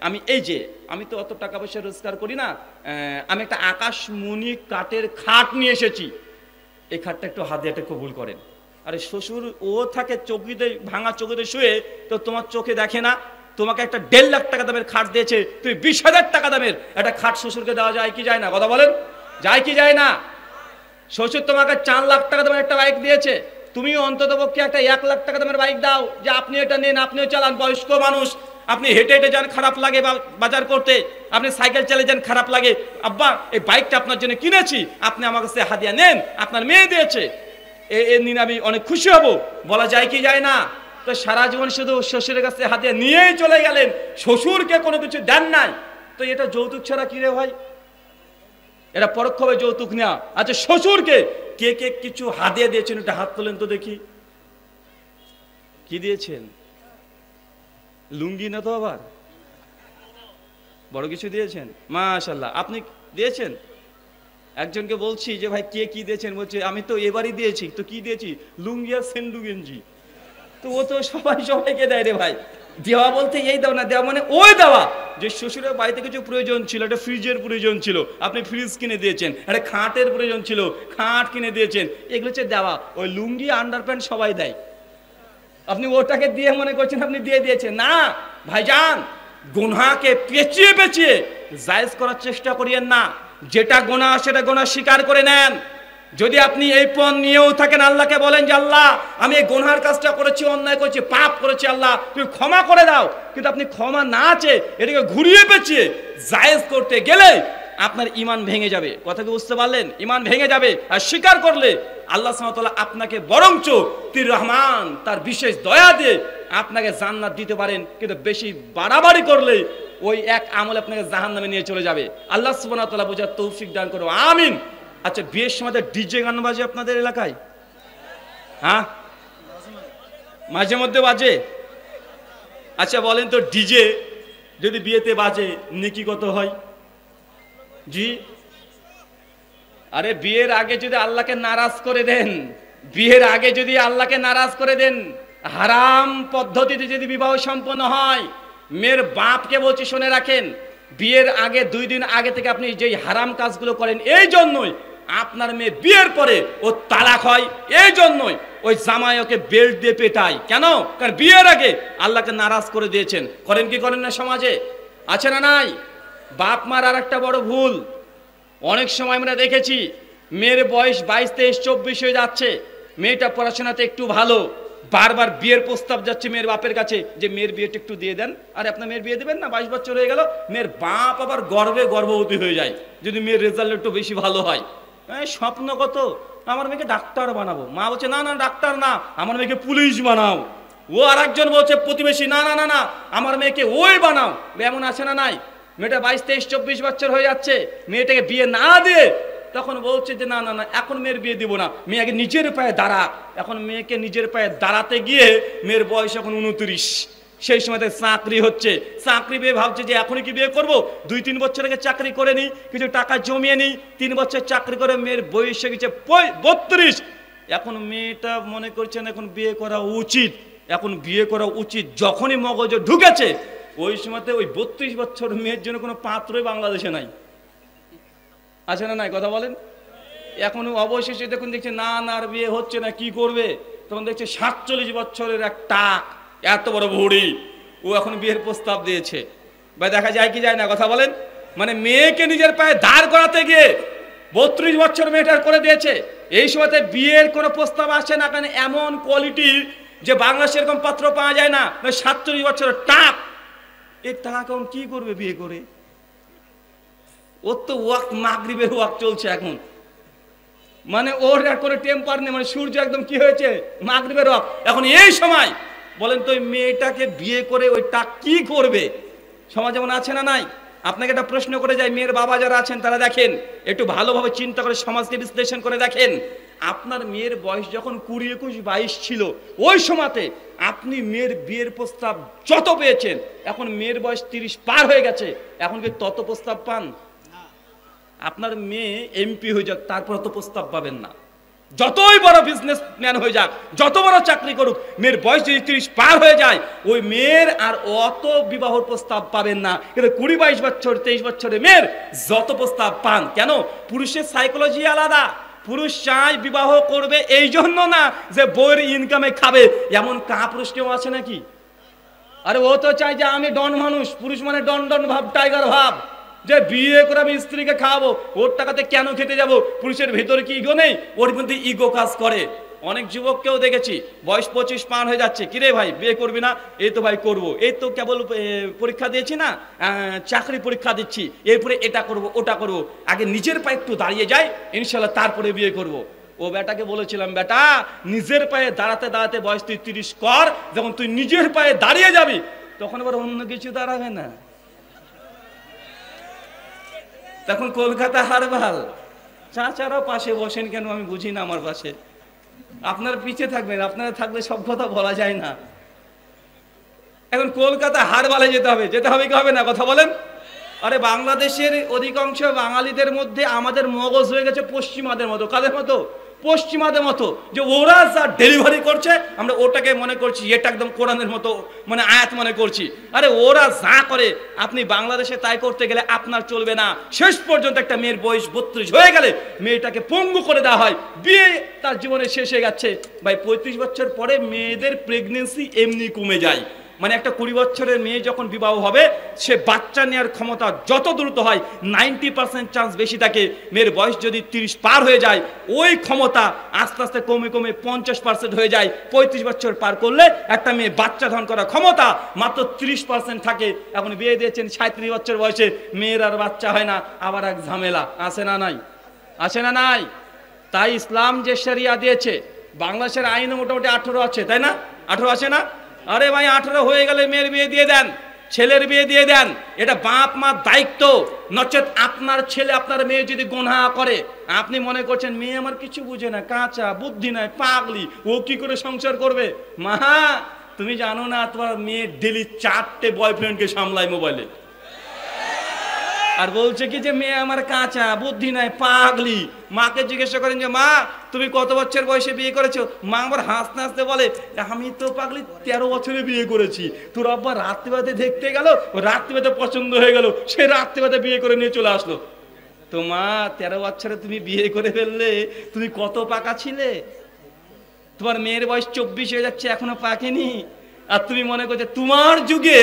আমি এই যে আমি তো অত টাকা পয়সা রোজগার করি না, আমি একটা আকাশমণি কাঠের খাট নিয়ে এসেছি, এই খাটটা একটু হাদিয়াটা কবুল করেন। আরে শ্বশুর ও থাকে চৌকিতে, ভাঙা চৌকিতে শুয়ে, তো তোমার চোখে দেখে না? তোমাকে একটা 1.5 লাখ টাকা দামের খাট দিয়েছে, তুমি 20,000 টাকা দামের একটা খাট শ্বশুরকে দেওয়া যায় কি যায় না? কথা বলেন, যায় কি যায় না? শ্বশুর তোমাকে 4 লাখ টাকা দামের একটা বাইক দিয়েছে, তুমি অন্তত পক্ষে একটা 1 লাখ টাকা দামের বাইক দাও, যে আপনি এটা নেন, আপনিও চালান, বয়স্ক মানুষ, আপনি হেঁটে হেঁটে যান খারাপ লাগে বাজার করতে, আপনি সাইকেল চালিয়ে যান খারাপ লাগে, আব্বা এই বাইকটা আপনার জন্য কিনেছি, আপনি আমার কাছে হাদিয়া নেন, আপনার মেয়ে দিয়েছে, এ নিন আমি অনেক খুশি হব, বলা যায় কি যায় না? তো সারা জীবন শুধু শ্বশুরের কাছে হাদিয়া নিয়েই চলে গেলেন, শ্বশুরকে কোনো কিছু দেন নাই, তো এটা যৌতুক ছাড়া কি রে ভাই? এটা পরোক্ষভাবে যৌতুক নেওয়া। আচ্ছা শ্বশুরকে কে কে কিছু হাদিয়া দিয়েছেন, এটা হাত তোলেন তো দেখি। কি দিয়েছেন? লুঙ্গি না তো আবার বড় কিছু দিয়েছেন? মাশাআল্লাহ। আপনি দিয়েছেন? একজনকে বলছি যে ভাই কে কি দিয়েছেন, বলছে আমি তো এবারই দিয়েছি। তো কি দিয়েছি? লুঙ্গি আর সেন্ডু গেঞ্জি। তো ও তো সবাইকে দেয় রে ভাই। দেওয়া বলতে এই দেওয়া না, দেওয়া মানে ওই দেওয়া যে শ্বশুরের বাড়িতে কিছু প্রয়োজন ছিল, একটা ফ্রিজের প্রয়োজন ছিল, আপনি ফ্রিজ কিনে দিয়েছেন, একটা খাটের প্রয়োজন ছিল, খাট কিনে দিয়েছেন, এগুলো হচ্ছে দেওয়া। ওই লুঙ্গি আন্ডারপ্যান্ট সবাই দেয়, আপনি ওটাকে দিয়ে মনে করছেন আপনি দিয়ে দিয়েছেন। না ভাইজান, গুনাহকে পেঁচিয়ে পেঁচিয়ে জায়েজ করার চেষ্টা করিয়েন না, যেটা গুনাহ সেটা গুনাহ স্বীকার করে নেন। যদি আপনি এই পণ নিয়েও থাকেন, আল্লাহকে বলেন যে আল্লাহ আমি এই গুনাহের কাজটা করেছি, অন্যায় করেছি, পাপ করেছি, আল্লাহ তুমি ক্ষমা করে দাও। কিন্তু আপনি ক্ষমা না চেয়ে এটাকে ঘুরিয়ে পেঁচিয়ে জায়েজ করতে গেলে আপনার ঈমান ভেঙে যাবে। কথা কি বুঝতে পারলেন? ঈমান ভেঙে যাবে। আর স্বীকার করলে আল্লাহ সুবহানাহু ওয়া তাআলা আপনাকে বরঞ্চ তির রহমান তার বিশেষ দয়া দিয়ে আপনাকে জান্নাত দিতে পারেন, কিন্তু বেশি বাড়াবাড়ি করলে ওই এক আমল আপনাকে জাহান্নামে নিয়ে চলে যাবে। আল্লাহ সুবহানাহু ওয়া তাআলা বোঝার তৌফিক দান করো, আমিন। আচ্ছা, বিয়ের সময় ডিজে গান বাজে আপনাদের এলাকায়? হ্যাঁ, মাঝে মধ্যে বাজে। আচ্ছা বলেন তো, ডিজে যদি বিয়েতে বাজে নেকি কত হয়? জি, আরে বিয়ের আগে যদি আল্লাহকে নারাজ করে দেন, বিয়ের আগে যদি আল্লাহকে নারাজ করে দেন, হারাম পদ্ধতিতে যদি বিবাহ সম্পন্ন হয়, মেয়ের বাপকে বলছি শুনে রাখেন, বিয়ের আগে 2 দিন আগে থেকে আপনি যেই হারাম কাজগুলো করেন, এই জন্যই আপনার মেয়ে বিয়ের পরে ও তালাক হয়। এই জন্যই ওই জামাই ওকে বেল্ট দিয়ে পেটায়। কেন? কারণ বিয়ের আগে আল্লাহকে নারাজ করে দিয়েছেন। করেন কি করেন না সমাজে? আছে না নাই? বাপ মার আর একটা বড় ভুল, অনেক সময় আমরা দেখেছি মেয়ের বয়স 22, 23, 24 হয়ে যাচ্ছে, মেয়েটা পড়াশোনাতে একটু ভালো, বারবার বিয়ের প্রস্তাব যাচ্ছে মেয়ের বাপের কাছে যে মেয়ের বিয়েটা একটু দিয়ে দেন। আরে আপনার মেয়ের বিয়ে দেবেন না, 22 বছর হয়ে গেল। মেয়ের বাপ আবার গর্ভবতী হয়ে যায় যদি মেয়ের রেজাল্ট একটু বেশি ভালো হয়। স্বপ্ন কত, আমার মেয়েকে ডাক্তার বানাবো। মা বলছে না না ডাক্তার না, আমার মেয়েকে পুলিশ বানাও। ও আর একজন বলছে প্রতিবেশী, না না না না, আমার মেয়েকে ওই বানাও। এমন আছে না নাই? মেয়েটা 22, 23, 24 বছর হয়ে যাচ্ছে, মেয়েটাকে বিয়ে না দিয়ে তখন বলছে যে না না না, এখন মেয়ের বিয়ে দিব না, মেয়ে আগে নিজের পায়ে দাঁড়া। এখন মেয়েকে নিজের পায়ে দাঁড়াতে গিয়ে মেয়ের বয়স এখন 29। সেই সময় চাকরি হচ্ছে, চাকরি পেয়ে ভাবছে যে এখনই কি বিয়ে করব, 2-3 বছর আগে চাকরি করে নিই, কিছু টাকা জমিয়ে নিই, 3 বছর চাকরি করে মেয়ের বয়স হয়ে গেছে 32। এখন মেয়েটা মনে করছেন এখন বিয়ে করা উচিত। এখন বিয়ে করা উচিত যখনই মগজে ঢুকেছে, ওই সময়তে ওই 32 বছর মেয়ের জন্য কোনো পাত্রই বাংলাদেশে নাই। আছে না নাই? কথা বলেন। এখন অবশেষে দেখুন দেখছে না না আর বিয়ে হচ্ছে না, কি করবে? তখন দেখছে 47 বছরের এক টাক, এত বড় ভুড়ি, ও এখন বিয়ের প্রস্তাব দিয়েছে। ভাই দেখা যায় কি যায় না? কথা বলেন। মানে মেয়েকে নিজের পায়ে দাঁড় করাতে গিয়ে 32 বছর মেয়েটার করে দিয়েছে। এই সময়তে বিয়ের কোনো প্রস্তাব আসে না, কারণ এমন কোয়ালিটির যে বাংলাদেশে এরকম পাত্র পাওয়া যায় না। 47 বছরের টাক, এই টাকা এখন কি করবে বিয়ে করে? ওর তো ওয়াক্ত মাগরিবের ওয়াক্ত চলছে এখন, মানে ওর আর করে টেম্পার নেই, মানে সূর্য একদম কি হয়েছে, মাগরিবের ওয়াক্ত। এখন এই সময় বলেন তো ওই মেয়েটাকে বিয়ে করে ওই টাক কি করবে? সমাজ যেমন আছে না নাই? আপনাকে একটা প্রশ্ন করে যাই, মেয়ের বাবা যারা আছেন তারা দেখেন, একটু ভালোভাবে চিন্তা করে সমাজকে বিশ্লেষণ করে দেখেন, আপনার মেয়ের বয়স যখন 20, 21, 22 ছিল, ওই সময়তে আপনি মেয়ের বিয়ের প্রস্তাব যত পেয়েছেন, এখন মেয়ের বয়স 30 পার হয়ে গেছে, এখন কি তত প্রস্তাব পান? আপনার মেয়ে এমপি হয়ে যাক, তারপর তো প্রস্তাব পাবেন না। যতই বড় বিজনেসম্যান হয়ে যাক, যত বড় চাকরি করুক, মেয়ের বয়স যদি 30 পার হয়ে যায়, ওই মেয়ের আর অত বিবাহর প্রস্তাব পাবেন না। কিন্তু 20, 22 বছর, 23 বছরের মেয়ের যত প্রস্তাব পান। কেন? পুরুষের সাইকোলজি আলাদা। পুরুষ চায় বিবাহ করবে এই জন্য না যে বউয়ের ইনকামে খাবে, এমন কাপুরুষ কেউ আছে নাকি? আরে ও তো চায় যে আমি ডন মানুষ, পুরুষ মানে ডন ডন ভাব, টাইগার ভাব, যে বিয়ে করে আমি স্ত্রীকে খাওয়াবো, ওর টাকাতে কেন খেতে যাব? পুরুষের ভেতরে কি ইগো নেই? ওর মধ্যে ইগো কাজ করে। অনেক যুবককেও দেখেছি বয়স 25 পার হয়ে যাচ্ছে, কিরে ভাই বিয়ে করবি না? এই তো ভাই করবো, এই তো কেবল পরীক্ষা দিয়েছি না, চাকরি পরীক্ষা দিচ্ছি, এরপরে এটা করব ওটা করব, আগে নিজের পায়ে একটু দাঁড়িয়ে যাই, ইনশাল্লাহ তারপরে বিয়ে করব। ও বেটাকে বলেছিলাম, বেটা নিজের পায়ে দাঁড়াতে দাঁড়াতে বয়স তুই 30 কর, যখন তুই নিজের পায়ে দাঁড়িয়ে যাবি তখন আবার অন্য কিছু দাঁড়াবে না। তখন কলকাতা হারবাল। চাচারাও পাশে বসেন কেন আমি বুঝি না, আমার পাশে আপনারা পিছিয়ে থাকবেন, আপনারা থাকলে সব কথা বলা যায় না। এখন কলকাতা হারবালে যেতে হবে, যেতে হবে কি হবে না? কথা বলেন। আরে বাংলাদেশের অধিকাংশ বাঙালিদের মধ্যে আমাদের মগজ হয়ে গেছে পশ্চিমাদের মতো। কাদের মতো? পশ্চিমাদের মতো, যে ওরা যা ডেলিভারি করছে আমরা ওটাকে মনে করছি এটা একদম কোরআনের মতো, মানে আয়াত মনে করছি। আরে ওরা যা করে আপনি বাংলাদেশে তাই করতে গেলে আপনার চলবে না। শেষ পর্যন্ত একটা মেয়ের বয়স 32 হয়ে গেলে মেয়েটাকে পঙ্গু করে দেওয়া হয়, বিয়ে তার জীবনে শেষ হয়ে যাচ্ছে। ভাই 35 বছর পরে মেয়েদের প্রেগনেন্সি এমনি কমে যায়। মানে একটা 20 বছরের মেয়ে যখন বিবাহ হবে, সে বাচ্চা নেওয়ার ক্ষমতা যত দ্রুত হয় 90% চান্স বেশি থাকে। মেয়ের বয়স যদি 30 পার হয়ে যায়, ওই ক্ষমতা আস্তে আস্তে কমে কমে 50% হয়ে যায়। 35 বছর পার করলে একটা মেয়ে বাচ্চা ধারণ করার ক্ষমতা মাত্র 30% থাকে। এখন বিয়ে দিয়েছেন 37 বছর বয়সে, মেয়ের আর বাচ্চা হয় না, আবার এক ঝামেলা। আছে না নাই? আছে না নাই? তাই ইসলাম যে শরিয়া দিয়েছে, বাংলাদেশের আইনে মোটামুটি 18 আছে, তাই না? 18 আছে না? আরে ভাই 18 হয়ে গেলে মেয়ের বিয়ে দিয়ে দেন। ছেলের বিয়ে দিয়ে দেন, এটা বাপ মার দায়িত্ব। নচেত আপনার ছেলে আপনার মেয়ে যদি গুনাহ করে, আপনি মনে করছেন মেয়ে আমার কিছু বুঝে না, কাঁচা, বুদ্ধি নাই, পাগলি, ও কি করে সংসার করবে? মা, তুমি জানো না তোমার মেয়ে ডেলি 4টে বয়ফ্রেন্ডকে সামলায় মোবাইলে, আর বলছে কি যে মেয়ে আমার কাঁচা, বুদ্ধি নাই, পাগলি। মাকে জিজ্ঞাসা করেন যে মা তুমি কত বছর বয়সে বিয়ে করেছো? মা আবার হাসতে হাসতে বলে আমি তো পাগলি 13 বছরে বিয়ে করেছি। তোর আব্বা রাত্রিবেলাতে দেখতে গেল, রাত্রিবেলাতে পছন্দ হয়ে গেল, সে রাত্রিবেলাতে বিয়ে করে নিয়ে চলে আসলো। তো মা 13 বছরে তুমি বিয়ে করে ফেললে, তুমি কত পাকা ছিলে? তোমার মেয়ের বয়স 24 হয়ে যাচ্ছে, এখনো পাকেনি। আর তুমি মনে করছো তোমার যুগে,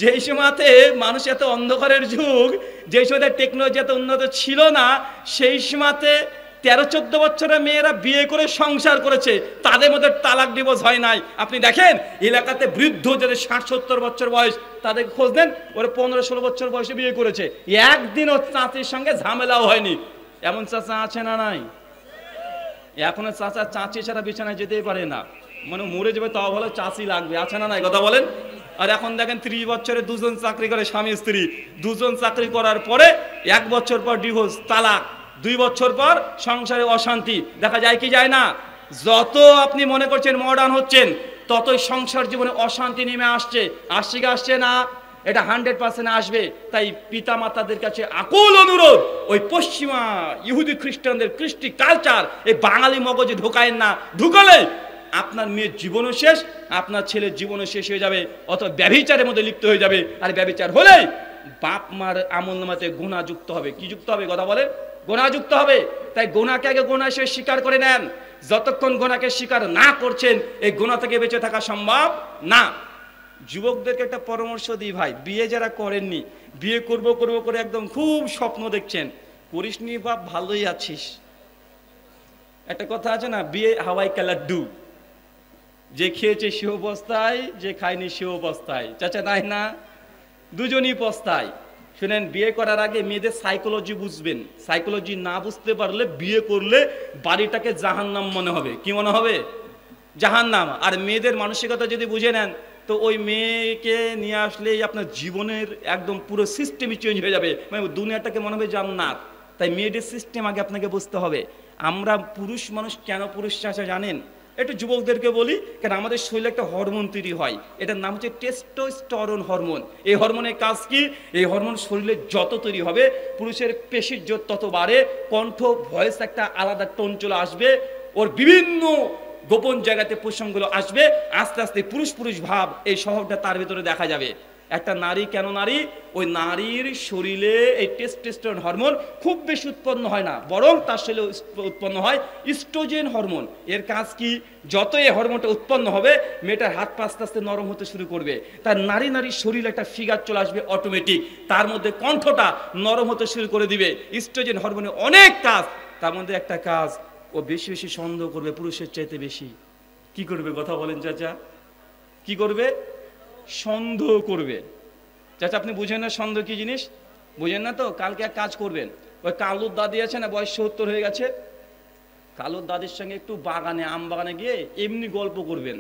যেই সময়তে মানুষ এত অন্ধকারের যুগ, যেই সময়তে টেকনোলজি এত উন্নত ছিল না, সেই সময়তে 13-14 বছরের মেয়েরা বিয়ে করে সংসার করেছে, তাদের মধ্যে তালাক ডিভোর্স হয় নাই। আপনি দেখেন এলাকাতে বৃদ্ধ যাদের 60-70 বছর বয়স, তাদের খোঁজ দেন, ওরা 15-16 বছর বয়সে বিয়ে করেছে, একদিন ওর চাচির সঙ্গে ঝামেলাও হয়নি। এমন চাচা আছে না নাই? এখনো চাচা চাচি ছাড়া বিছানায় যেতেই পারে না, মানে মরে যাবে তাও ভালো চাচি লাগবে, আছে না নাই? কথা বলেন। আর এখন দেখেন 30 বছরে দুজন চাকরি করে, স্বামী স্ত্রী দুজন চাকরি করার পরে 1 বছর পর ডিভোর্স, তালাক, 2 বছর পর সংসারে অশান্তি। দেখা যায় কি যায় না? যত আপনি মনে করছেন মডার্ন হচ্ছেন, ততই সংসার জীবনে অশান্তি নেমে আসছে। আসছে না? এটা 100% আসবে। তাই পিতা মাতাদের কাছে আকুল অনুরোধ, ওই পশ্চিমা ইহুদি খ্রিস্টানদের কৃষ্টি কালচার এই বাঙালি মগজে ঢোকায়েন না। ঢুকালে আপনার মেয়ের জীবনও শেষ, আপনার ছেলের জীবনও শেষ হয়ে যাবে, অথবা ব্যভিচারের মধ্যে লিপ্ত হয়ে যাবে। আর ব্যভিচার হলে বাপ মার আমলনামাতে গুনাহ যুক্ত হবে। কি যুক্ত হবে? কথা বলেন। গুনাহ যুক্ত হবে। তাই গুনাহকে আগে গুনাহ হিসেবে স্বীকার করে নেন। যতক্ষণ গুনাহকে স্বীকার না করছেন, এই গুনাহ থেকে বেঁচে থাকা সম্ভব না। যুবকদেরকে একটা পরামর্শ দিই ভাই, বিয়ে যারা করেননি, বিয়ে করব করে একদম খুব স্বপ্ন দেখছেন, করিসনি বাপ, ভালোই আছিস। একটা কথা আছে না, বিয়ে হাওয়াই কালাড্ডু, যে খেয়েছে সেও পস্তায়, যে খায়নি সেও পস্তায়। চাচা নাই না? দুজনই পস্তায়। শুনেন, বিয়ে করার আগে মেয়েদের সাইকোলজি বুঝবেন। সাইকোলজি না বুঝতে পারলে বিয়ে করলে বাড়িটাকে জাহান্নাম মনে হবে। কি মনে হবে? জাহান্নাম। আর মেয়েদের মানসিকতা যদি বুঝে নেন, তো ওই মেয়েকে নিয়ে আসলেই আপনার জীবনের একদম পুরো সিস্টেমই চেঞ্জ হয়ে যাবে, মানে দুনিয়াটাকে মনে হবে জান্নাত। তাই মেয়েদের সিস্টেম আগে আপনাকে বুঝতে হবে। আমরা পুরুষ মানুষ কেন পুরুষ চাচা জানেন? একটু যুবকদেরকে বলি, কারণ আমাদের শরীরে একটা হরমোন তৈরি হয়, এটার নাম হচ্ছে টেস্টোস্টেরন হরমোন। এই হরমোনের কাজ কি? এই হরমোন শরীরে যত তৈরি হবে, পুরুষের পেশির জোর তত বাড়ে, কণ্ঠ ভয়েস একটা আলাদা টোন চলে আসবে, ওর বিভিন্ন গোপন জায়গাতে প্রসঙ্গগুলো আসবে, আস্তে আস্তে পুরুষ পুরুষ ভাব এই স্বভাবটা তার ভিতরে দেখা যাবে। একটা নারী কেন নারী? ওই নারীর শরীরে এই টেস্টোস্টেরন হরমোন খুব বেশি উৎপন্ন হয় না, বরং তার শরীরে উৎপন্ন হয় ইস্ট্রোজেন হরমোন। এর কাজ কি? যত এই হরমোনটা উৎপন্ন হবে, মেয়েটার হাত পা আস্তে আস্তে নরম হতে শুরু করবে, তার নারীর শরীরে একটা ফিগার চলে আসবে অটোমেটিক, তার মধ্যে কণ্ঠটা নরম হতে শুরু করে দিবে। ইস্ট্রোজেন হরমোনের অনেক কাজ, তার মধ্যে একটা কাজ, ও বেশি বেশি সন্দেহ করবে, পুরুষের চাইতে বেশি। কি করবে? কথা বলেন চাচা। কি করবে? সন্দেহ করবে। চাচা আপনি বুঝেন না সন্দেহ কি জিনিস? বুঝেন না তো? কালকে এক কাজ করবেন, ওই কালুর দাদি আছে না, বয়স 70 হয়ে গেছে, কালুর দাদির সঙ্গে একটু বাগানে, আম বাগানে গিয়ে এমনি গল্প করবেন।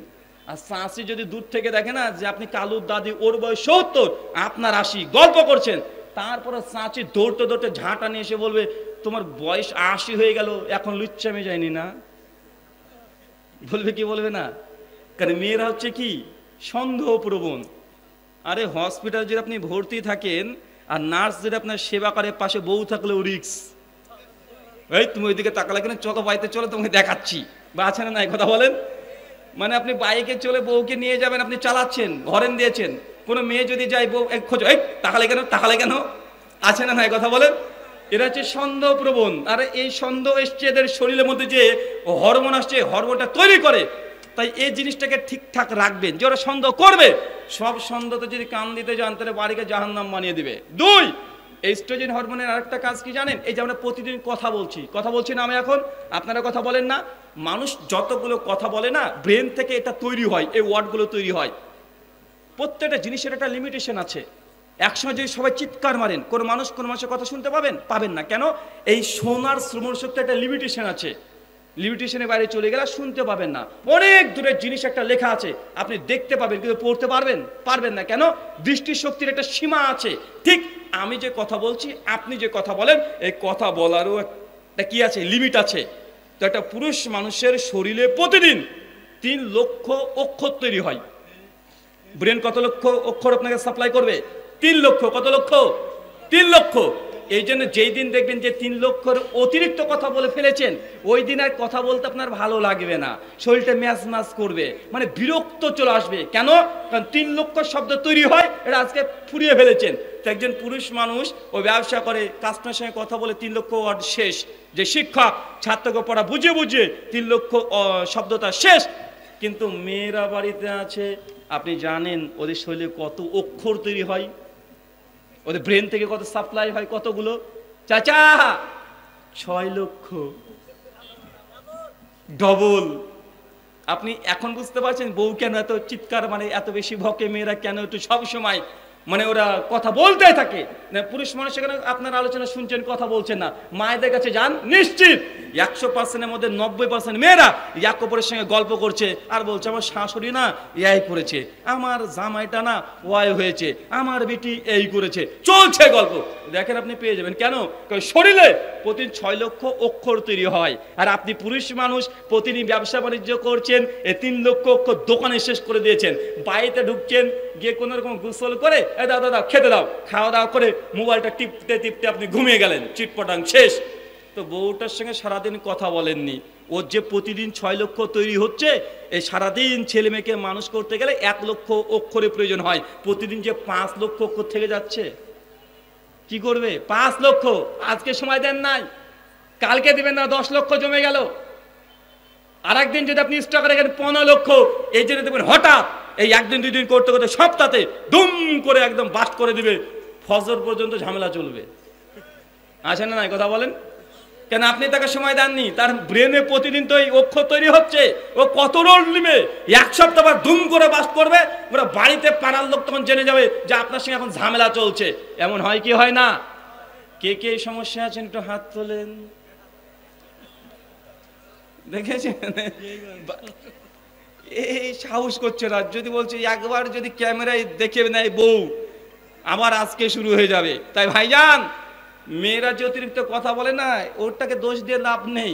আর চাষি যদি দূর থেকে দেখে না যে আপনি কালুর দাদি, ওর বয়স 70, আপনার 80, গল্প করছেন, তারপরে চাচি দৌড়তে দৌড়তে ঝাঁটা নিয়ে এসে বলবে তোমার বয়স 80 হয়ে গেল, এখন লুচ্চামে যায়নি না? বলবে কি বলবে না? কারণ মেয়েরা হচ্ছে কি সন্দেহপ্রবণ। আরে হসপিটাল যদি আপনি ভর্তি থাকেন, আর নার্স যদি আপনার সেবা করে, পাশে বউ থাকলেও রিক্স। এই তুমি ওইদিকে তাকালে কেন, চলো বাইতে চলো, তোমাকে দেখাচ্ছি, বা আছে না নাই? কথা বলেন। মানে আপনি বাইকে চলে বউকে নিয়ে যাবেন, আপনি চালাচ্ছেন, হরেন দিয়েছেন, কোনো মেয়ে যদি যায়, বউ এক খোঁজো, এই তাকালে কেন, তাকালে কেন, আছে না নাই? কথা বলেন। এরা হচ্ছে সন্দেহপ্রবণ। আর এই সন্দেহ এসছে এদের শরীরের মধ্যে, যে হরমোন আসছে, হরমোনটা তৈরি করে। তাই এই জিনিসটাকে ঠিকঠাক রাখবেন, যে ওরা সন্দেহ করবে। সব সন্দেহতে যদি কান দিতে যান, তাহলে বাড়িকে জাহান্নাম বানিয়ে দিবে। 2, এস্ট্রোজেন হরমোনের আরেকটা কাজ কি জানেন? এই যে আমরা প্রতিদিন কথা বলছি না, আমি এখন, আপনারা কথা বলেন না, মানুষ যতগুলো কথা বলে না, ব্রেন থেকে এটা তৈরি হয়, এই ওয়ার্ডগুলো তৈরি হয়। প্রত্যেকটা জিনিসের একটা লিমিটেশন আছে। একসময় যদি সবাই চিৎকার মারেন, কোনো মানুষের কথা শুনতে পাবেন না। কেন? এই শোনার শ্রবণ শক্তি একটা লিমিটেশন আছে। লিমিটেশনের বাইরে চলে গেলে শুনতে পাবেন না। অনেক দূরের জিনিস একটা লেখা আছে, আপনি দেখতে পাবেন কিন্তু পড়তে পারবেন না। কেন? দৃষ্টিশক্তির একটা সীমা আছে। ঠিক আমি যে কথা বলছি, আপনি যে কথা বলেন, এই কথা বলারও একটা কি আছে, লিমিট আছে। তো একটা পুরুষ মানুষের শরীরে প্রতিদিন 3 লক্ষ অক্ষর তৈরি হয়। ব্রেন কত লক্ষ অক্ষর আপনাকে সাপ্লাই করবে? 3 লক্ষ। কত লক্ষ? 3 লক্ষ। এই জন্য যেই দিন দেখবেন যে 3 লক্ষর অতিরিক্ত কথা বলে ফেলেছেন, ওই দিন আর কথা বলতে আপনার ভালো লাগবে না, শরীরটা ম্যাচ করবে, মানে বিরক্ত চলে আসবে। কেন? কারণ 3 লক্ষ শব্দ তৈরি হয়, এটা আজকে ফুরিয়ে ফেলেছেন। তো একজন পুরুষ মানুষ ও ব্যবসা করে, কাস্টমারের সঙ্গে কথা বলে 3 লক্ষ ওয়ার্ড শেষ। যে শিক্ষক ছাত্রকে পড়া বুঝে 3 লক্ষ শব্দটা শেষ। কিন্তু মেয়েরা বাড়িতে আছে, আপনি জানেন ওদের শরীরে কত অক্ষর তৈরি হয়, ওদের ব্রেন থেকে কত সাপ্লাই হয়, কতগুলো? চাচা 6 লক্ষ, ডবল। আপনি এখন বুঝতে পারছেন বউ কেন এত চিৎকার, মানে এত বেশি ভকে, মেয়েরা কেন একটু সবসময় মানে ওরা কথা বলতে থাকে। পুরুষ মানুষ এখানে আপনার আলোচনা শুনছেন, কথা বলছেন না। মায়েদের কাছে যান, নিশ্চিত 100%-এর মধ্যে 90% মেয়েরা এক অপরের সঙ্গে গল্প করছে আর বলছে আমার শাশুড়ি না এই করেছে, আমার জামাইটা না ওয়াই হয়েছে, আমার বেটি এই করেছে, চলছে গল্প। দেখেন আপনি পেয়ে যাবেন। কেন? কারণ শরীরে প্রতিদিন 6 লক্ষ অক্ষর তৈরি হয়। আর আপনি পুরুষ মানুষ প্রতিদিন ব্যবসা বাণিজ্য করছেন, এই 3 লক্ষ অক্ষর দোকানে শেষ করে দিয়েছেন। বাড়িতে ঢুকছেন, গিয়ে কোনো রকম গোসল করে দাদা খেতে দাও, খাওয়া দাওয়া করে মোবাইলটা টিপতে আপনি ঘুমিয়ে গেলেন, চিটপটাং শেষ। তো বউটার সঙ্গে সারাদিন কথা বলেননি। ওর যে প্রতিদিন 6 লক্ষ তৈরি হচ্ছে, এই সারাদিন ছেলে মেয়েকে মানুষ করতে গেলে 1 লক্ষ অক্ষরের প্রয়োজন হয়। প্রতিদিন যে 5 লক্ষ অক্ষর থেকে যাচ্ছে, কি করবে? 5 লক্ষ আজকে সময় দেন নাই, কালকে দিবেন না, 10 লক্ষ জমে গেল। আর একদিন যদি আপনি স্টক রেখেন 15 লক্ষ, এই জন্য দেখবেন হঠাৎ এই 1 দিন 2 দিন করতে করতে সপ্তাহে দুম করে একদম বাস্ট করে দিবে, ফজর পর্যন্ত ঝামেলা চলবে। আছে না নাই? কথা বলেন। কেন? আপনি তাকে সময় দেননি। তার ব্রেনে প্রতিদিন তো এই অক্ষর তৈরি হচ্ছে, ও কত রোল নিবে, 1 সপ্তাহ পর দুম করে বাস্ট করবে, ওরা বাড়িতে পাড়ার লোক তখন জেনে যাবে যে আপনার সঙ্গে এখন ঝামেলা চলছে। এমন হয় কি হয় না? কে কে সমস্যা আছেন একটু হাত তোলেন। দেখেছেন? এই সাহস করছে না। যদি বলছে একবার যদি ক্যামেরায় দেখে নেয় বউ, আবার আজকে শুরু হয়ে যাবে। তাই ভাইজান, মেয়েরা যে অতিরিক্ত কথা বলে না, ওরটাকে দোষ দিয়ে লাভ নেই,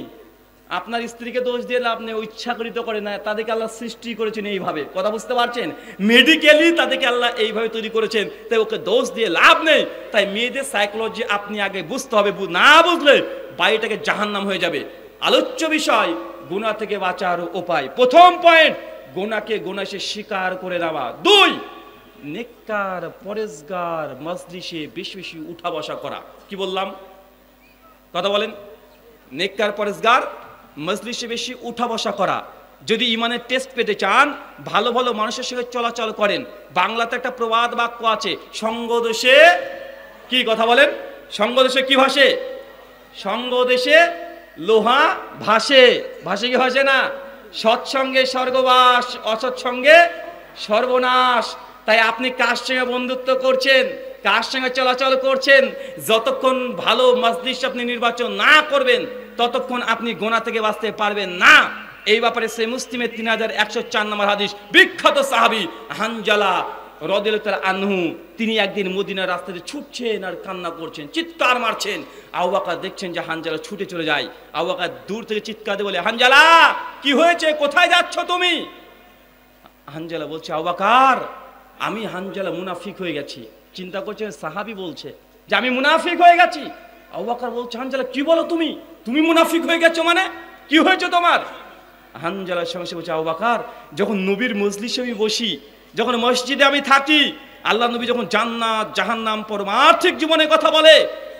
আপনার স্ত্রীকে দোষ দিয়ে লাভ নেই। ও ইচ্ছাকৃত করে না, তাদেরকে আল্লাহ সৃষ্টি করেছেন এইভাবে। কথা বুঝতে পারছেন? মেডিকেলি তাদেরকে আল্লাহ এইভাবে তৈরি করেছেন, তাই ওকে দোষ দিয়ে লাভ নেই। তাই মেয়েদের সাইকোলজি আপনি আগে বুঝতে হবে, না বুঝলে বাড়িটাকে জাহান্নাম হয়ে যাবে। আলোচ্য বিষয় গুনাহ থেকে বাঁচার উপায়। প্রথম পয়েন্ট, গুনাহকে গুনাহ সে স্বীকার করে নেওয়া। 2, নেককার পরেজগার মজলিসে বেশি বেশি উঠা বসা করা। কি বললাম? কথা বলেন। নেককার পরেজগার মজলিসে বেশি উঠা বসা করা। যদি ইমানের টেস্ট পেতে চান, ভালো ভালো মানুষের সঙ্গে চলাচল করেন। বাংলাতে একটা প্রবাদ বাক্য আছে, সঙ্গদেশে কি, কথা বলেন, সঙ্গদেশে কি ভাসে? সঙ্গদেশে লোহা ভাসে। ভাসে কি ভাসে না? সৎসঙ্গে স্বর্গবাস, অসৎসঙ্গে সর্বনাশ। তাই আপনি কার সঙ্গে বন্ধুত্ব করছেন, কার সঙ্গে চলাচল করছেন, যতক্ষণ ভালো মজলিস আপনি নির্বাচন না করবেন, ততক্ষণ আপনি গুনাহ থেকে বাঁচতে পারবেন না। এই ব্যাপারে সে মুসলিমের 3104 নম্বর হাদিস, বিখ্যাত সাহাবী হানজালা রাদিয়াল্লাহু আনহু, তিনি একদিন মদিনার রাস্তাতে ছুটছেন আর কান্না করছেন, চিৎকার মারছেন। আবু বকর দেখছেন যে হানজালা ছুটে চলে যায়। আবু বকর দূর থেকে চিৎকার দিয়ে বলে, হানজালা কি হয়েছে, কোথায় যাচ্ছ তুমি? হানজালা বলছে, আবু বকর আমি হানজালা মুনাফিক হয়ে গেছি। চিন্তা করছেন সাহাবী বলছে যে আমি মুনাফিক হয়ে গেছি। আবু বকর বলছে, হানজালা কি বলো তুমি, তুমি মুনাফিক হয়ে গেছো মানে কি হয়েছে তোমার? হানজালার সঙ্গে বলছে, আবু বকর যখন নবীর মজলিসে আমি বসি, যখন মসজিদে আমি থাকি, আল্লাহ নবী যখন জান্নাত জাহান্নাম পারমার্থিক জীবনের কথা বলে,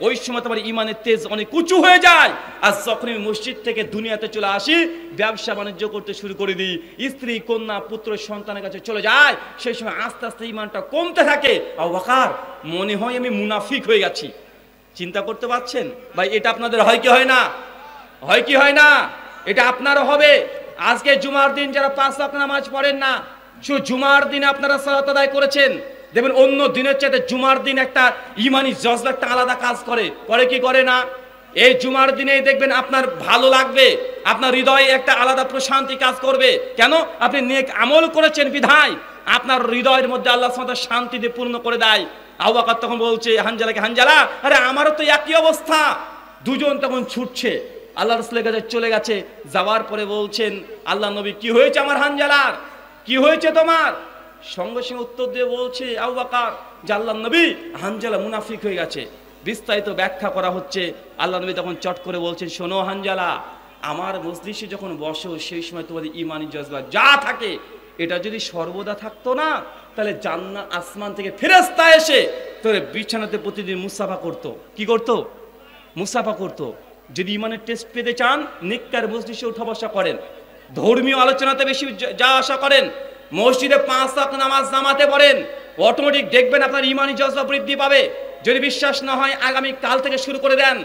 ওই সময় তোমার ইমানের তেজ অনেক উঁচু হয়ে যায়। আর যখন আমি মসজিদ থেকে দুনিয়াতে চলে আসি, ব্যবসা বাণিজ্য করতে শুরু করে দিই, স্ত্রী কন্যা পুত্র সন্তানের কাছে চলে যায়, সেই সময় আস্তে আস্তে ইমানটা কমতে থাকে। আবু বকর মনে হয় আমি মুনাফিক হয়ে গেছি। চিন্তা করতে পারছেন ভাই? এটা আপনাদের হয় কি হয় না? হয় কি হয় না? এটা আপনারও হবে। আজকে জুমার দিন যারা 5 ওয়াক্ত নামাজ পড়েন না, শুধু জুমার দিনে আপনারা সালাত আদায় করেছেন, দেখবেন অন্য দিনের চাইতে জুমার দিন একটা ইমানি জজবা একটা আলাদা কাজ করে কি করে না? এই জুমার দিনেই দেখবেন আপনার ভালো লাগবে, আপনার হৃদয়ে একটা আলাদা প্রশান্তি কাজ করবে। কেন? আপনি নেক আমল করেছেন বিধায় আপনার হৃদয়ের মধ্যে আল্লাহ সুবহানাহু ওয়া তাআলা শান্তি দিয়ে পূর্ণ করে দেয়। আবু বকর তখন বলছে হানজালাকে, হানজালা আরে আমারও তো একই অবস্থা। দুজন তখন ছুটছে, আল্লাহ রাসূলের কাছে চলে গেছে। যাওয়ার পরে বলছেন, আল্লাহ নবী কি হয়েছে আমার হানজালার, কি হয়েছে তোমার? সঙ্গে সঙ্গে উত্তর দিয়ে বলছে আবু বকর যে আল্লাহ নবী হানজালা মুনাফিক হয়ে গেছে। বিস্তারিত ব্যাখ্যা করা হচ্ছে। আল্লাহ নবী তখন চট করে বলছেন, শোনো হানজালা, আমার মজলিসে যখন বসো সেই সময় তোমাদের ঈমানি জজবা যা থাকে এটা যদি সর্বদা থাকতো না, তাহলে জান্নাত আসমান থেকে ফেরেশতা এসে তোর বিছানাতে প্রতিদিন মুসাফা করতো। কি করতো? মুসাফা করতো। যদি ঈমানের টেস্ট পেতে চান, নেককার মজলিসে উঠা বসা করেন, ধর্মীয় আলোচনাতে বেশি যা আশা করেন, মসজিদে 5 ওয়াক্ত নামাজ জামাতে পড়েন, অটোমেটিক দেখবেন আপনার ঈমানি জজবা বৃদ্ধি পাবে। যদি বিশ্বাস না হয় আগামী কাল থেকে শুরু করে দেন।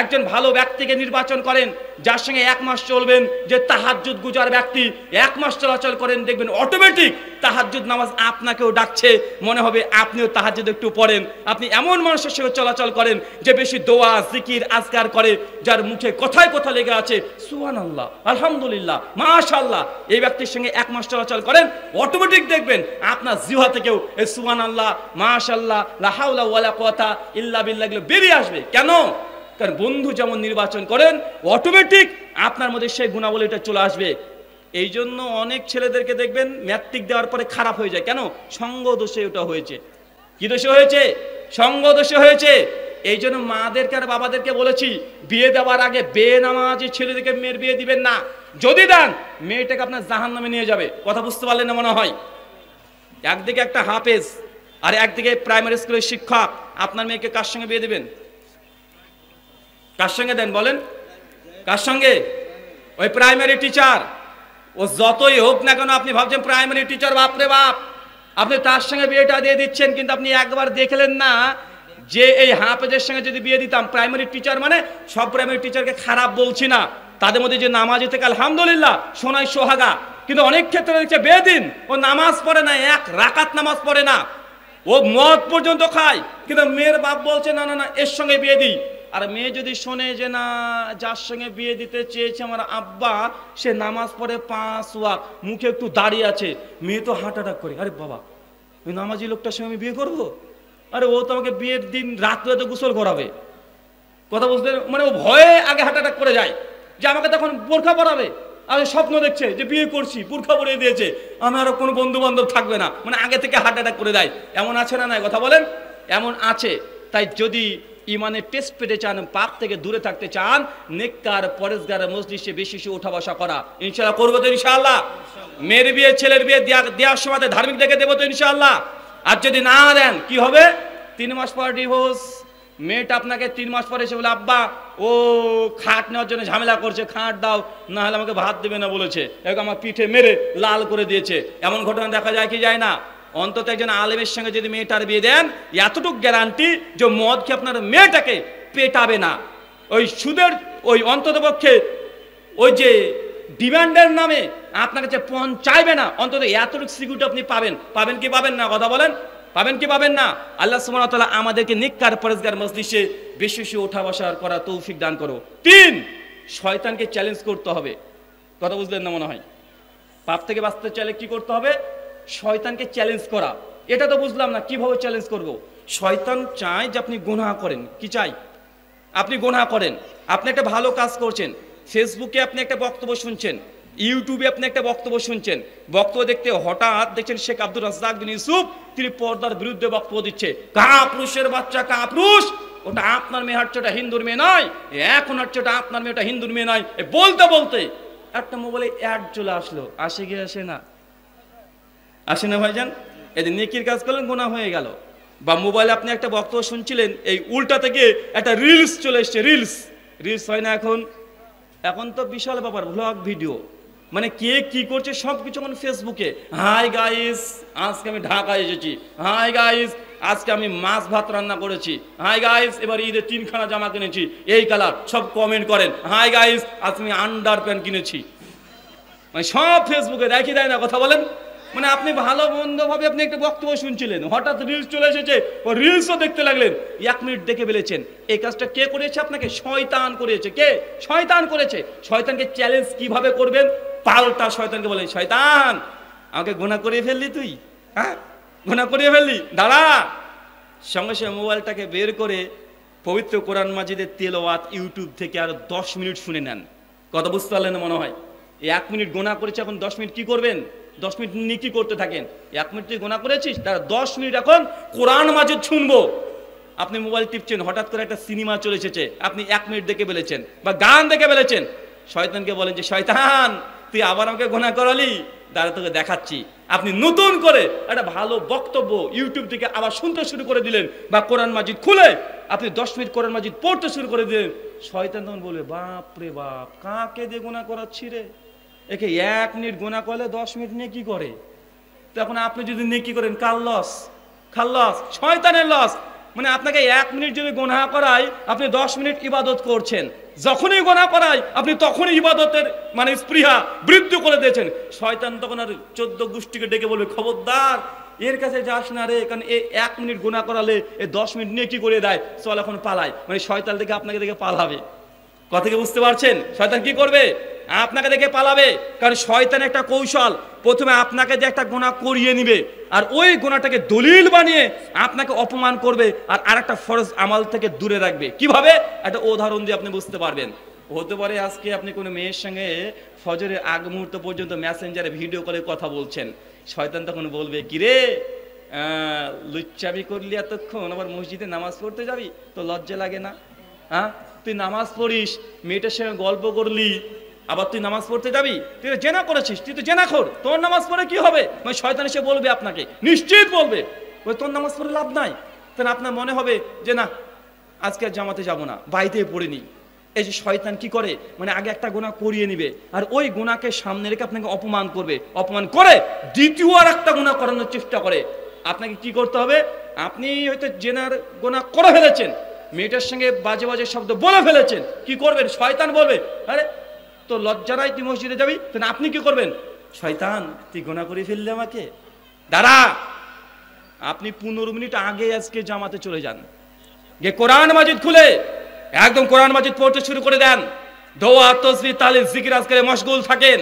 একজন ভালো ব্যক্তিকে নির্বাচন করেন, যার সঙ্গে 1 মাস চলবেন, যে তাহাজ্জুদ গুজার ব্যক্তি, 1 মাস চলাচল করেন, দেখবেন অটোমেটিক তাহাজ্জুদ নামাজ আপনাকেও ডাকছে, মনে হবে আপনিও তাহাজ্জুদ একটু পড়েন। আপনি এমন মানুষের সঙ্গে চলাচল করেন যে বেশি দোয়া জিকির আজকার করে, যার মুখে কথায় কথা লেগে আছে সুবহানাল্লাহ, আলহামদুলিল্লাহ, মাশাআল্লাহ। এই ব্যক্তির সঙ্গে 1 মাস চলাচল করেন, অটোমেটিক দেখবেন আপনার জিহ্বা থেকেও এই সুবহানাল্লাহ, মাশাআল্লাহ, লা হাওলা ওয়ালা কুওয়াতা ইল্লা বিল্লাহ গুলো বেরিয়ে আসবে। কেন? কারণ বন্ধু যেমন নির্বাচন করেন, অটোমেটিক আপনার মধ্যে সেই গুণাবলীটা চলে আসবে। এই জন্য অনেক ছেলেদেরকে দেখবেন ম্যাট্রিক দেওয়ার পরে খারাপ হয়ে যায়। কেন? সঙ্গ দোষে ওটা হয়েছে। কি দোষে হয়েছে? সঙ্গ দোষে হয়েছে। এই জন্য মাদেরকে আর বাবাদেরকে বলেছি, বিয়ে দেওয়ার আগে বেনামাজি ছেলেদেরকে মেয়ের বিয়ে দিবেন না। যদি দেন, মেয়েটাকে আপনার জাহান্নামে নিয়ে যাবে। কথা বুঝতে পারলেন না মনে হয়? একদিকে একটা হাফেজ আর একদিকে প্রাইমারি স্কুলের শিক্ষক, আপনার মেয়েকে কার সঙ্গে বিয়ে দিবেন? কার সঙ্গে দেন বলেন? কার সঙ্গে? ওই প্রাইমারি টিচার। ও যতই হোক না কেন, আপনি ভাবছেন প্রাইমারি টিচার, বাপরে বাপ, আপনি তার সঙ্গে বিয়েটা দিয়ে দিচ্ছেন। কিন্তু আপনি একবার দেখলেন না যে এই হাফেজের সঙ্গে যদি বিয়ে দিতাম, প্রাইমারি টিচার মানে সব প্রাইমারি টিচারকে খারাপ বলছি না, তাদের মধ্যে যে নামাজ থেকে আলহামদুলিল্লাহ সোনাই সোহাগা, কিন্তু অনেক ক্ষেত্রে দেখছে বেদিন, ও নামাজ পড়ে না, 1 রাকাত নামাজ পড়ে না, ও মদ পর্যন্ত খায়, কিন্তু মেয়ের বাপ বলছে না না না এর সঙ্গে বিয়ে দিই। আর মেয়ে যদি শোনে যে না, যার সঙ্গে বিয়ে দিতে চেয়েছে আমার আব্বা সে নামাজ পড়ে 5 ওয়াক্ত, মুখে একটু দাড়ি আছে, মেয়ে তো হার্ট অ্যাটাক করে, আরে বাবা ওই নামাজি লোকটার সঙ্গে আমি বিয়ে করবো? আরে ও তো আমাকে বিয়ের দিন রাত্রে তো গোসল করাবে। কথা বুঝতে মানে ও ভয়ে আগে হার্ট অ্যাটাক করে যায় যে আমাকে তখন বোরখা পরাবে। আর স্বপ্ন দেখছে যে বিয়ে করছি, বোরখা পরিয়ে দিয়েছে, আমার আরো কোনো বন্ধু বান্ধব থাকবে না, মানে আগে থেকে হার্ট অ্যাটাক করে দেয়। এমন আছে না? নাই কথা বলেন, এমন আছে। তাই যদি ইমানের টেস্ট পেতে চান, পাপ থেকে দূরে থাকতে চান, নেককার পরেশগার মজলিসে বেশি উঠা বসা করা। ইনশাআল্লাহ করবো তো ইনশাআল্লাহ। মেয়ের বিয়ে ছেলের বিয়ে দেওয়ার সময় ধার্মিক দেখে দেবো তো ইনশাআল্লাহ। আর যদি না দেন কি হবে? 3 মাস পর ডিভোর্স। মেয়েটা আপনাকে 3 মাস পরে এসে বলে আব্বা ও খাট নেওয়ার জন্য ঝামেলা করছে, খাট দাও, না হলে আমাকে ভাত দেবে না বলেছে, এরকম আমার পিঠে মেরে লাল করে দিয়েছে। এমন ঘটনা দেখা যায় কি যায় না? অন্তত একজন আলেমের সঙ্গে যদি মেয়েটার বিয়ে দেন, এতটুকু গ্যারান্টি যে মদ খেয়ে আপনার মেয়েটাকে পেটাবে না। ওই সুদের ওই অন্তত পক্ষে ওই যে ডিমান্ডের নামে আপনার কাছে পণ চাইবে না, অন্তত এতটুকু সিকিউরিটি আপনি পাবেন। পাবেন কি পাবেন না? কথা বলেন, পাবেন কি পাবেন না? আল্লাহ সুবহানাহু ওয়া তাআলা আমাদেরকে নেককার পরেশগার মজলিসে বেশি বেশি ওঠা বসার করা তৌফিক দান করো। 3, শয়তানকে চ্যালেঞ্জ করতে হবে। কথা বুঝলেন না মনে হয়? পাপ থেকে বাঁচতে চাইলে কি করতে হবে? শয়তানকে চ্যালেঞ্জ করা। এটা তো বুঝলাম না কিভাবে চ্যালেঞ্জ করব। শয়তান চায় যে আপনি গুনাহ করেন। কি চাই? আপনি গুনাহ করেন। আপনি একটা ভালো কাজ করছেন, ফেসবুকে আপনি একটা বক্তব্য শুনছেন, ইউটিউবে আপনি একটা বক্তব্য শুনছেন, বক্তব্য দেখতে হঠাৎ দেখছেন শেখ আব্দুর রাজ্জাক বিন ইউসুফ তিনি পর্দার বিরুদ্ধে বক্তব্য দিচ্ছে। কাপুরুষের বাচ্চা, কাপুরুষ, ওটা আপনার মেয়ে হচ্ছে, ওটা হিন্দুর মেয়ে নয়, এখন হচ্ছে ওটা আপনার মেয়ে, ওটা হিন্দুর মেয়ে নয়। বলতে বলতে একটা মোবাইলে অ্যাড চলে আসলো। আসে কি আসে না? আসে না ভাইজান? এদের নেকির কাজ করলেন, গুনাহ হয়ে গেল। বা মোবাইলে আপনি একটা বক্তব্য শুনছিলেন, এই উল্টা থেকে একটা রিলস চলে এসছে। রিলস হয় না এখন? এখন তো বিশাল ব্যাপার, ভ্লগ ভিডিও, মানে কে কি করছে সব কিছু এখন ফেসবুকে। হাই গাইস, আজকে আমি ঢাকায় এসেছি। হাই গাইস, আজকে আমি মাছ ভাত রান্না করেছি। হাই গাইস, এবার ঈদে 3খানা জামা কিনেছি, এই কালার, সব কমেন্ট করেন। হাই গাইস, আজ আমি আন্ডার প্যান্ট কিনেছি। মানে সব ফেসবুকে দেখি, দেয় না? কথা বলেন, মানে আপনি ভালো মন্দ ভাবে আপনি একটা বক্তব্য শুনছিলেন, হঠাৎ রিলস চলে এসেছে, ও রিলসও দেখতে লাগলেন, 1 মিনিট দেখে ফেলেছেন। এই কাজটা কে করেছে? আপনাকে শয়তান করেছে। কে? শয়তান করেছে। শয়তানকে চ্যালেঞ্জ কিভাবে করবেন? পাল্টা শয়তানকে বলেন, শয়তান আমাকে গুনাহ করে ফেললি তুই, হ্যাঁ গুনাহ করে ফেললি, দাঁড়া। সঙ্গে সঙ্গে মোবাইলটাকে বের করে পবিত্র কোরআন মাজিদের তেলাওয়াত ইউটিউব থেকে আরো 10 মিনিট শুনে নেন। কথা বুঝতে পারলেন মনে হয়? 1 মিনিট গুনাহ করেছে, এখন 10 মিনিট কি করবেন? 10 মিনিট নেকি করতে থাকেন। 1 মিনিট তুই গুনাহ করেছিস, তার 10 মিনিট এখন কোরআন মাজিদ শুনবো। আপনি মোবাইল টিপছেন, হঠাৎ করে একটা সিনেমা চলে এসেছে, আপনি 1 মিনিট দেখে ফেলেছেন বা গান দেখে ফেলেছেন। শয়তানকে বলেন যে শয়তান তুই আবার আমাকে গুনাহ করালি, দাঁড়া তোকে দেখাচ্ছি। আপনি নতুন করে একটা ভালো বক্তব্য ইউটিউব থেকে আবার শুনতে শুরু করে দিলেন, বা কোরআন মাজিদ খুলে আপনি 10 মিনিট কোরআন মাজিদ পড়তে শুরু করে দিলেন। শয়তান তখন বলবে, বাপ রে বাপ, কাকে দিয়ে গুনাহ করাচ্ছি রে, একে 1 মিনিট গুনাহ করলে 10 মিনিট নেকি করে। তখন আপনি যদি নেকি করেন, কার লস? কার লস? শয়তানের লস। মানে আপনাকে 1 মিনিট যদি গুনাহ করায়, আপনি 10 মিনিট ইবাদত করছেন। যখনই গুনাহ করায় আপনি তখনই ইবাদতের মানে স্পৃহা বৃদ্ধি করে দিয়েছেন। শয়তান তখন আর 14 গোষ্ঠীকে ডেকে বলবে, খবরদার এর কাছে যাস না রে, কারণ এ 1 মিনিট গুনাহ করালে এ 10 মিনিট নেকি করে দেয়, চল এখন পালাই। মানে শয়তান দেখে আপনাকে দেখে পালাবে। কথা কি বুঝতে পারছেন? শয়তান কি করবে? আপনাকে দেখে পালাবে। কারণ শয়তান একটা কৌশল, প্রথমে আপনাকে যে একটা গুনাহ করিয়ে নিবে, আর ওই গুনাহটাকে দলিল বানিয়ে আপনাকে অপমান করবে, আর আরেকটা ফরজ আমাল থেকে দূরে রাখবে। কিভাবে? একটা উদাহরণ দিয়ে আপনি বুঝতে পারবেন। হতে পারে আজকে আপনি কোনো মেয়ের সঙ্গে ফজরের আগ মুহূর্ত পর্যন্ত মেসেঞ্জারে ভিডিও করে কথা বলছেন। শয়তান তখন বলবে, কিরে লুচ্চাবি করলি এতক্ষণ, আবার মসজিদে নামাজ পড়তে যাবি, তো লজ্জা লাগে না? হ্যাঁ, তুই নামাজ পড়িস, মেয়েটার সঙ্গে গল্প করলি, আবার তুই নামাজ পড়তে যাবি? তুই জেনা করেছিস, তুই তো জেনাখোর, তোর নামাজ পড়ে কি হবে? মানে শয়তান এসে বলবে আপনাকে, নিশ্চিত বলবে, ওই তোর নামাজ পড়ে লাভ নাই। তাহলে আপনার মনে হবে যে না, আজকে আর জামাতে যাব না, বাড়িতে পড়িনি। এই যে শয়তান কি করে, মানে আগে একটা গুনাহ করিয়ে নিবে, আর ওই গুনাহকে সামনে রেখে আপনাকে অপমান করবে, অপমান করে দ্বিতীয় আর একটা গুনাহ করানোর চেষ্টা করে। আপনাকে কি করতে হবে? আপনি হয়তো জেনার গুনাহ করে ফেলেছেন, মেয়েটার সঙ্গে বাজে বাজে শব্দ বলে ফেলেছেন, কি করবেন? শয়তান বলবে, আরে তো লজ্জা নাই, তুই মসজিদে যাবি? তাহলে আপনি কি করবেন? শয়তান তুই গুনাহ করে ফেললে আমাকে, দাঁড়া। আপনি 15 মিনিট আগে আজকে জামাতে চলে যান, গিয়ে কোরআন মাজিদ খুলে একদম কোরআন মাজিদ পড়তে শুরু করে দেন, দোয়া তাসবিহ তাহলিল জিকির আজকারে মশগুল থাকেন।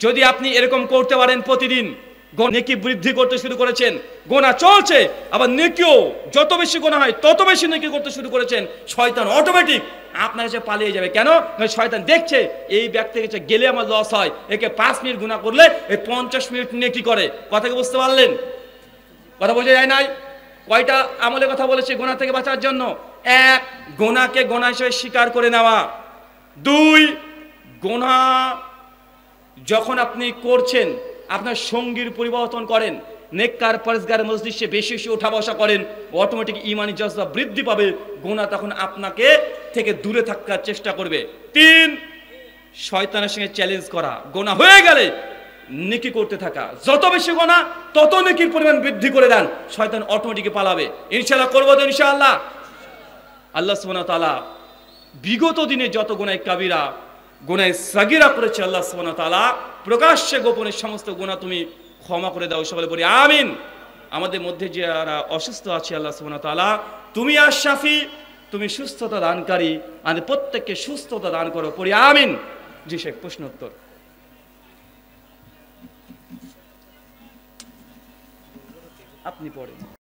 যদি আপনি এরকম করতে পারেন প্রতিদিন, নেকি বৃদ্ধি করতে শুরু করেছেন, গোনা চলছে, আবার নেকিও যত বেশি গোনা হয় তত বেশি নেকি করতে শুরু করেছেন, শয়তান অটোমেটিক আপনার কাছে পালিয়ে যাবে। কেন? শয়তান দেখছে এই ব্যক্তির কাছে গেলে আমার লস হয়, একে 5 মিনিট গুনাহ করলে এই 50 মিনিট নেকি করে। কথা কি বুঝতে পারলেন? কথা বোঝা যায় নাই? কয়টা আমলের কথা বলেছে গোনা থেকে বাঁচার জন্য? 1, গোনাকে গোনা হিসেবে স্বীকার করে নেওয়া। 2, গোনা যখন আপনি করছেন আপনার সঙ্গীর পরিবর্তন করেন, নেককার পরেজগার মজলিসে বেশি বেশি ওঠা বসা করেন, অটোমেটিক ইমানি জজবা বৃদ্ধি পাবে, গোনা তখন আপনাকে থেকে দূরে থাকার চেষ্টা করবে। 3, শয়তানের সঙ্গে চ্যালেঞ্জ করা, গোনা হয়ে গেলে নেকি করতে থাকা, যত বেশি গোনা তত নেকির পরিমাণ বৃদ্ধি করে দেন, শয়তান অটোমেটিক পালাবে। ইনশাআল্লাহ করবো তো ইনশাআল্লাহ। আল্লাহ সুবহানাহু ওয়া তাআলা বিগত দিনে যত গুনাহ কাবিরা গুনাহ সাগীরা করেছে, আল্লাহ সুবহানাহু ওয়া তাআলা প্রকাশ্যে গোপনে সমস্ত গুনাহ তুমি ক্ষমা করে দাও। সকলে বলি আমিন। আমাদের মধ্যে যারা অসুস্থ আছে, আল্লাহ সুবহানাহু ওয়া তাআলা তুমি আর শাফি, তুমি সুস্থতা দানকারী, আমাদের প্রত্যেককে সুস্থতা দান করো, পড়ি আমিন। জি শেখ, প্রশ্ন উত্তর আপনি পড়েন।